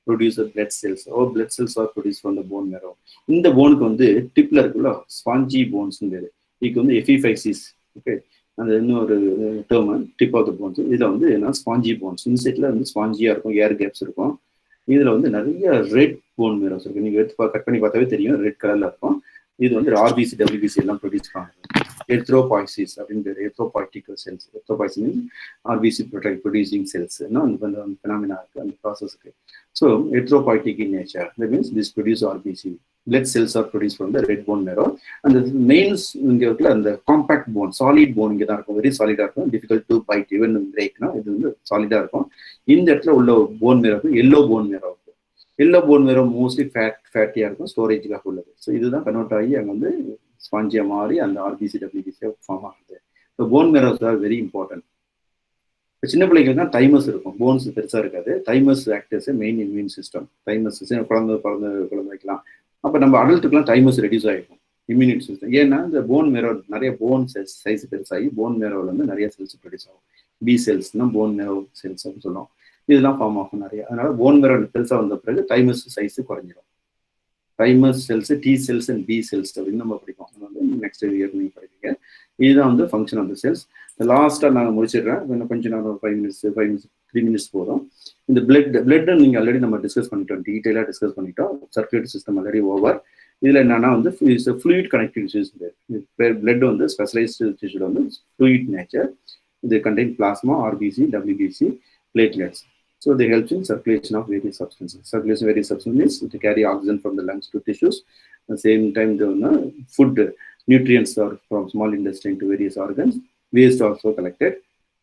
produce blood cells. Blood cells are produce from the bone marrow. இந்த போனுக்கு வந்து டிப்ல இருக்குல்ல, ஸ்பாஞ்சி போன்ஸ் பேரு. இதுக்கு வந்து எஃபிஃபைசிஸ். ஓகே, அந்த இன்னொரு term tip of the bones. இதில் வந்து என்ன ஸ்பாஞ்சி போன்ஸ். இன்சைட்ல வந்து ஸ்பாஞ்சியா இருக்கும், ஏர் கேப்ஸ் இருக்கும். இதுல வந்து நிறைய ரெட் போன் மேரோஸ் இருக்கு. நீங்க எடுத்து கட் பண்ணி பார்த்தாவே தெரியும், ரெட் கலர்ல இருக்கும். இது வந்து ஆர்பிசி, டபிள்யூபிசி எல்லாம் ப்ரொடியூஸ் பண்ணுறது. எர்த்ரோபாய்சிஸ் அப்படின்னு பேர், erythropoietical cells. Erythropoiesis means RBC producing cells. அந்த ஃபினாமினா இருக்கு, அந்த ப்ராசஸ்க்கு. So erythropoietic in nature, that means this produce RBC. Blood cells are produce from the red bone marrow. அந்த மெயின்ஸ் இங்கே இருக்குல்ல, அந்த காம்பாக்ட் போன், சாலிட் போன் இங்கே தான் இருக்கும், வெரி சாலிடா இருக்கும், டிஃபிகல்ட் டு பைட், ஈவன் பிரேக்னா இது வந்து சாலிடா இருக்கும். இந்த இடத்துல உள்ள போன் மேரோ எல்லோ போன் மேரோ இருக்கு. எல்லோ போன் மேரோ மோஸ்ட்லி ஃபேட்டியா இருக்கும், ஸ்டோரேஜுக்காக உள்ளது. ஸோ இதுதான் கன்வெர்ட் ஆகி அங்கே வந்து ஸ்பாஞ்சியா மாறி அந்த ஆர்பிசி, டபிள்யூபிசி ஃபார்ம் ஆகுது. So bone marrows are very important. இப்போ சின்ன பிள்ளைங்களுக்கு தான் தைமஸ் இருக்கும், போன்ஸ் பெருசாக இருக்காது. Thymus acts as main immune system. Thymus குழந்தைக்கலாம். அப்போ நம்ம அடல்ட்டுக்குலாம் தைமஸ் ரெடியூஸ் ஆகிருக்கும், இம்யூனிட்டி சிஸ்டம். ஏன்னா இந்த போன் மேரோ நிறைய போன் செல்ஸ் சைஸ் பெருசாகி போன் மேரோவில் வந்து நிறைய செல்ஸ் ப்ரொடியூஸ் ஆகும். பி செல்ஸ்னா போன் மேரோ செல்ஸ் அப்படின்னு சொல்லுவோம். இதெல்லாம் ஃபார்ம் ஆகும் நிறைய. அதனால போன் மேரோ பெருசாக வந்த பிறகு தைமஸ் சைஸ் குறைஞ்சிடும். Thymus cells, T cells and B cells அப்படின்னு நம்ம படிப்போம். வந்து நெக்ஸ்ட் இயர் நீங்கள் படிப்பீங்க. இதுதான் வந்து ஃபங்க்ஷன் ஆஃப் த செல்ஸ். லாஸ்ட்டாக நாங்கள் முடிச்சிடுறேன். இன்னும் கொஞ்சம் நான் 3 மினிட்ஸ் போதும். இந்த பிளட் நீங்கள் ஆல்ரெடி நம்ம டிஸ்கஸ் பண்ணிட்டோம், டீட்டெயிலாக டிஸ்கஸ் பண்ணிட்டோம். Circulatory system already over. இதில் என்னன்னா வந்து ஃப்ளூயிட் கனெக்டிவ் டிஷ்யூஸ். பிளட் வந்து ஸ்பெஷலைஸ்டு டிஷ்யூல வந்து ஃப்ளூயிட் நேச்சர். இது contain plasma, RBC, WBC, platelets. So they help in circulation of various substances. Circulation of various substances to carry oxygen from the lungs to tissues. At the same time, the food nutrients are from small intestine to various organs. Waste also collected.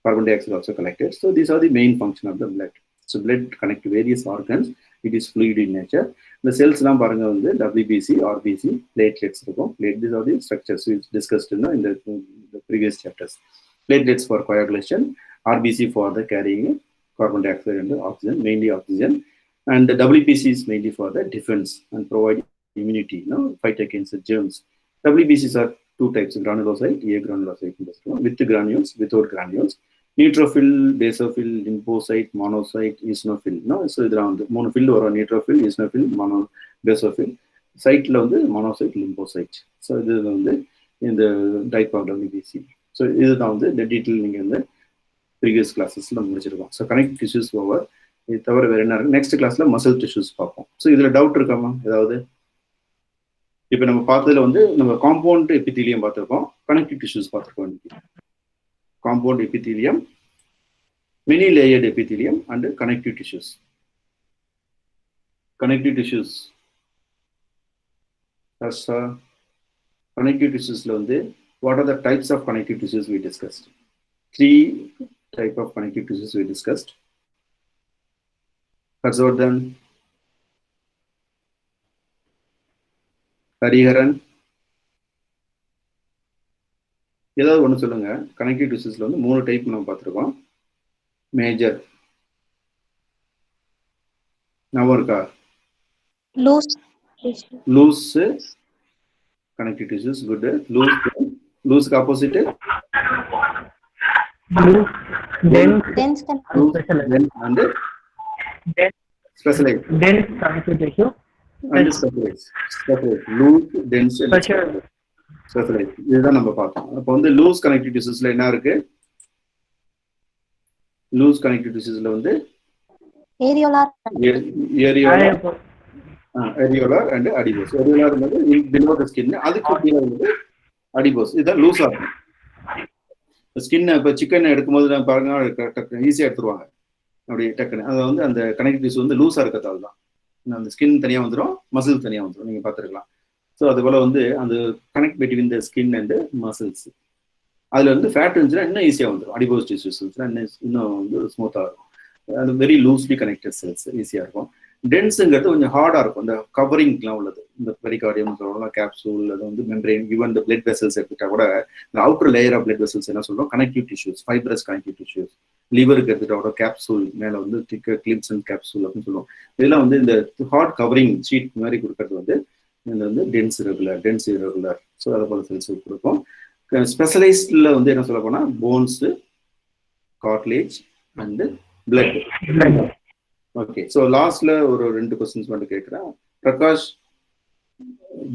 Carbon dioxide also collected. So these are the main function of the blood. So blood connect to various organs. It is fluid in nature. The cells lam paranga vandu WBC, RBC, platelets irukum. These are the structures we discussed in the previous chapters. Platelets for coagulation, RBC for the carrying carbon dioxide and oxygen, mainly oxygen, and the WBC is mainly for the defense and provide immunity, fight against the germs. WBCs are 2 types, granulocyte, A granulocyte, with granules, without granules, neutrophil, basophil, lymphocyte, monocyte, eosinophil. So around monophil or neutrophil, eosinophil, basophil. சைட்ல வந்து monoxide, lymphocyte. So இது வந்து இந்த டைபாக்டமிபிசி. So இதுதான் வந்து இந்த detail நீங்கள் வந்து ப்ரீவியஸ் கிளாஸஸ்ல முடிச்சிருக்கோம். So connect tissues over. இது தவிர வேற என்ன இருக்கு? நெக்ஸ்ட் கிளாஸ்ல மசில் டிஷ்யூஸ் பார்ப்போம். ஸோ இதுல டவுட் இருக்காமா ஏதாவது? இப்போ நம்ம பார்த்ததுல வந்து நம்ம காம்பவுண்ட் எபித்தீலியம் பார்த்துருக்கோம், கனெக்டிவ் டிஷ்யூஸ் பார்த்துருக்கோம். Compound epithelium, many layered epithelium and connective tissues. Connective tissues. First, connective tissues lo வந்து what are the types of connective tissues we discussed? 3 type of connective tissues we discussed. Harshavardhan, Hariharan, ஏதாவது ஒன்று சொல்லுங்க. Connective டிஷ்யூஸ்ல வந்து 3 type நம்ம பார்த்துருக்கோம். Major ஞாபகம் இருக்கா? Loose connective tissues, good. Loose opposite dense and specialized. dense connective tissue and specialized. Loose, dense and specialized. இதுதான் நம்ம பார்த்தோம். அப்போ வந்து லூஸ் கனெக்டிவ் டிஷ்யூஸ்ல என்ன இருக்கு? லூஸ் கனெக்டிவ் டிஷ்யூஸ்ல வந்து ஏரியோலார் அண்ட் அடிபோஸ். ஏரியோலார் வந்து below the skin, அதுக்கு கீழே வந்து அடிபோஸ். இதுதான் லூஸா இருக்கும். ஸ்கின் இப்போ சிக்கன் எடுக்கும்போது நான் பாருங்க ஈஸியாக எடுத்துருவாங்க அப்படி டக்குன்னு. அது வந்து அந்த கனெக்டிவ் டிஷ்யூ வந்து லூஸாக இருக்கிறதால தான். அந்த ஸ்கின் தனியாக வந்துடும், மசில் தனியாக வந்துடும், நீங்கள் பார்த்துருக்கலாம். ஸோ அது போல் வந்து அந்த connect between the skin and muscles. அதில் வந்து ஃபேட் இருந்துச்சுன்னா இன்னும் ஈஸியாக வந்துடும். அடிபோஸ் டிஷ்யூஸ் இருந்துச்சுன்னா இன்னும் வந்து ஸ்மூத்தாக இருக்கும். அது வெரி லூஸ்லி கனெக்டட் செல்ஸ், ஈஸியாக இருக்கும். டென்ஸுங்கிறது கொஞ்சம் ஹார்டாக இருக்கும். இந்த கவரிங்லாம் உள்ளது, இந்த பெரிகார்டியம் சொல்லலாம், கேப்சூல், அது வந்து மெம்பரேன், ஈவன் இந்த பிளட் வெசல்ஸ் எடுத்துட்டா கூட இந்த outer layer of blood vessels என்ன சொல்றோம்? Connective tissues, fibrous connective tissues. லிவருக்கு எடுத்துட்டா கூட கேப்சூல், மேலே வந்து திக்க கிளிப்ஸ் அண்ட் கேப்சூல் அப்படின்னு சொல்லுவோம். இதெல்லாம் வந்து இந்த ஹார்ட் கவரிங் ஷீட் மாதிரி கொடுக்கறது வந்து இந்த வந்து டென்ஸ் இரகுலர். ஸோ அதை போல செல்ஸ் கொடுக்கும். ஸ்பெஷலைஸ்டில் வந்து என்ன சொல்ல போனால் bones, cartilage and blood. Okay, so லாஸ்ட்ல ஒரு 2 கொஸ்டின்ஸ் மட்டும் கேட்குறேன். Prakash,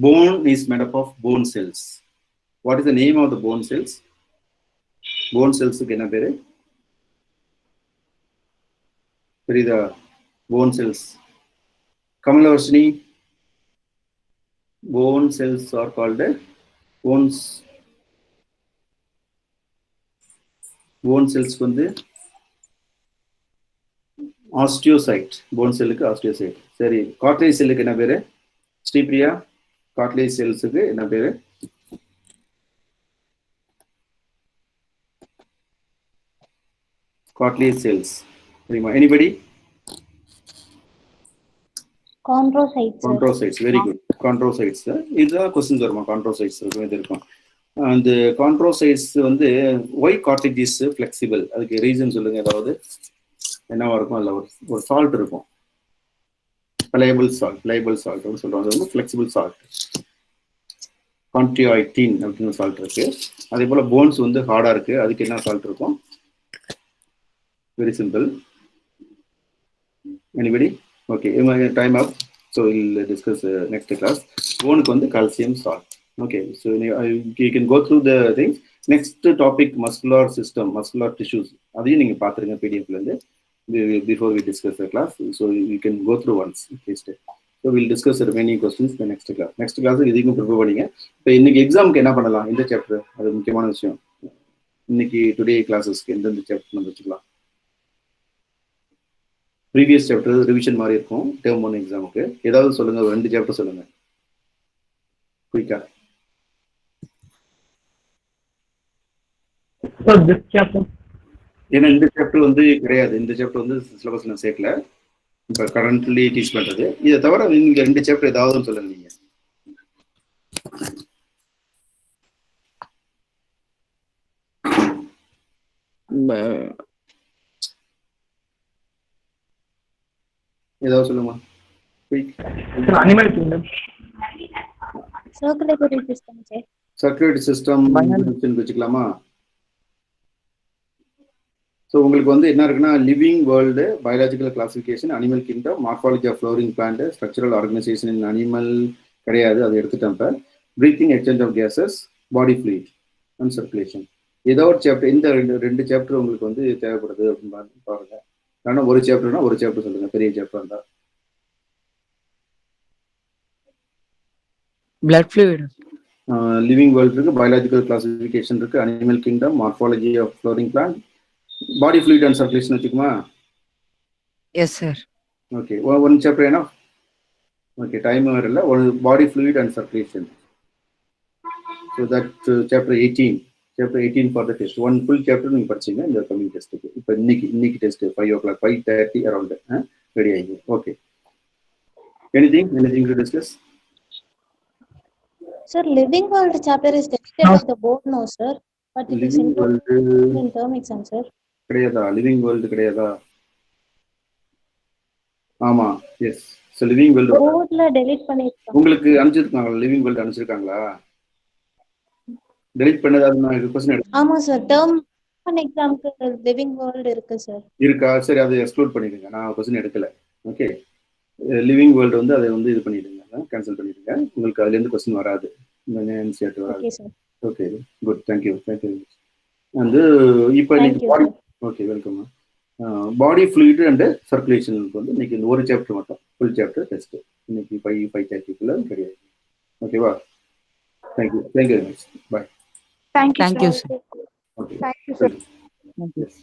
bone is made up of bone cells. What is the name of the bone cells? Bone cells க்கு என்ன பேரு? தெரியுதா? bone cells. கமலவர்ஷினி, bone cells are called bones. bone cells வந்து ஆஸ்டியோசைட். Phone செல்லுக்கு ஆஸ்டியோசைட். சரி, கார்ட்லேஜ் செல்லுக்கு என்ன பேரு? ஸ்ரீபிரியா, கார்ட்லேஜ் செல்ஸுக்கு என்ன பேரு? கார்ட்லேஜ் செல்ஸ் தெரியுமா? Anybody? Chondrocytes. Very good. Chondrocytes. இதுதான் கொஸ்டின்ஸ் வருமா? கான்ட்ரோசைட்ஸ் இருக்கும், இது இருக்கும். அந்த கான்ட்ரோசைட்ஸ் வந்து ஒய் கார்ட்லேஜ் இஸ் ஃபிளெக்சிபிள், அதுக்கு ரீசன் சொல்லுங்க. ஏதாவது என்னவா இருக்கும்? அதில் ஒரு சால்ட் இருக்கும், ப்ளையபிள் சால்ட் அப்படின்னு சொல்லுவாங்க. அது வந்து ஃப்ளெக்சிபிள் சால்ட், கான்டியாய்டின் அப்படின்னு ஒரு சால்ட் இருக்கு. அதே போல போன்ஸ் வந்து ஹார்டா இருக்கு, அதுக்கு என்ன சால்ட் இருக்கும்? Very simple. Anybody? Okay, time up. So will discuss next class. போனுக்கு வந்து calcium salt. Okay, so you can go through the things. Next topic muscular system, muscular tissues. அதையும் நீங்கள் பார்த்துருங்க பிடிஎஃப்லேருந்து. Before we discuss the class, so you can go through once at least. So we'll discuss the remaining questions in the next class. Next class இதுக்கு prepare பண்ணீங்க. இப்போ இன்னைக்கு எக்ஸாமுக்கு என்ன பண்ணலாம்? இந்த சாப்டர், அது முக்கியமான விஷயம். இன்னைக்கு டுடே கிளாஸஸ்க்கு எந்தெந்த சாப்டர் நம்ம வச்சுக்கலாம்? ப்ரீவியஸ் சாப்டர் ரிவிஷன் மாதிரி இருக்கும் டேர்ம் 1 எக்ஸாமுக்கு. ஏதாவது சொல்லுங்க, ஒரு 2 சாப்டர் சொல்லுங்க குயிக்கா. this chapter. ஏன்னா இந்த சாப்டர் வந்து கிடையாது, இந்த சாப்டர் வந்து சிலபஸ் நான் சேர்க்கல, இப்போ கரண்ட்லி டீச் பண்றது. இதை தவிர நீங்க 2 சாப்டர் ஏதாவது சொல்லுங்க. நீங்க ஏதாவது சொல்லுமா? Animal kingdom. Circulatory system வச்சுக்கலாமா? ஸோ உங்களுக்கு வந்து என்ன இருக்குன்னா, living world, biological classification, animal kingdom, morphology of flowering plant, structural organisation in animal, கிடையாது, அதை எடுத்துட்டேன். இப்போ breathing, exchange of gases, body fluid and circulation. ஏதோ ஒரு சாப்டர், இந்த ரெண்டு சாப்டர் உங்களுக்கு வந்து தேவைப்படுது அப்படின்னு பாருங்க. ஆனால் ஒரு சாப்டர்னா ஒரு சாப்டர் சொல்லுங்க, பெரிய சாப்டர் இருந்தா. Blood fluid. லிவிங் வேர்ல்ட் இருக்கு, பயாலஜிக்கல் கிளாசிஃபிகேஷன் இருக்கு, animal kingdom, morphology of flowering plant, body fluid and circulation வச்சுக்குமா? Yes sir. Okay, one chapter ஏன்னா ஓகே, டைம் வரல. ஒரு body fluid and circulation. So that chapter 18, chapter 18 for the test. One full chapter நீங்கள் படிச்சீங்க இந்த coming டெஸ்ட்டுக்கு. இப்போ இன்னைக்கு டெஸ்ட் 5 o'clock, 5:30 அரௌண்ட் ரெடி ஆகிடும். Okay, anything to discuss? Sir, living world chapter is deleted by the board, no sir, but it is living world included in term exam, sir. கிடையாதா? Living world கிடையாதா? ஆமா, yes. So living world போர்ட்ல delete பண்ணிருக்காங்க. உங்களுக்கு அனுப்பிச்சிருக்காங்களா? Living world அனுப்பிச்சிருக்காங்களா? Delete பண்ணதாவது நான் கொஸ்டின் எடுத்து. ஆமா சார், டேர்ம் எக்ஸாம்க்கு லிவிங் வேர்ல்ட் இருக்கு சார். இருக்கா? சரி, அதை எக்ஸ்க்ளூட் பண்ணிடுங்க. நான் கொஸ்டின் எடுக்கல. ஓகே, லிவிங் வேர்ல்டு வந்து அதை வந்து இது பண்ணிடுங்க, கேன்சல் பண்ணிடுங்க. உங்களுக்கு அதுலேருந்து கொஸ்டின் வராது, இந்த என்சிஆர்டி வராது. Okay sir. Okay, good, thank you. வந்து இப்போ இன்னைக்கு body, okay, welcome. Body fluid and சர்க்குலேஷனுக்கு வந்து இன்னைக்கு இந்த ஒரு சாப்டர் மட்டும், ஃபுல் சாப்டர் டெஸ்ட் இன்னைக்கு 5:30 கிடையாது. ஓகேவா? Thank you very much. Bye. Thank you sir. Okay, Thank you, sir. Yes.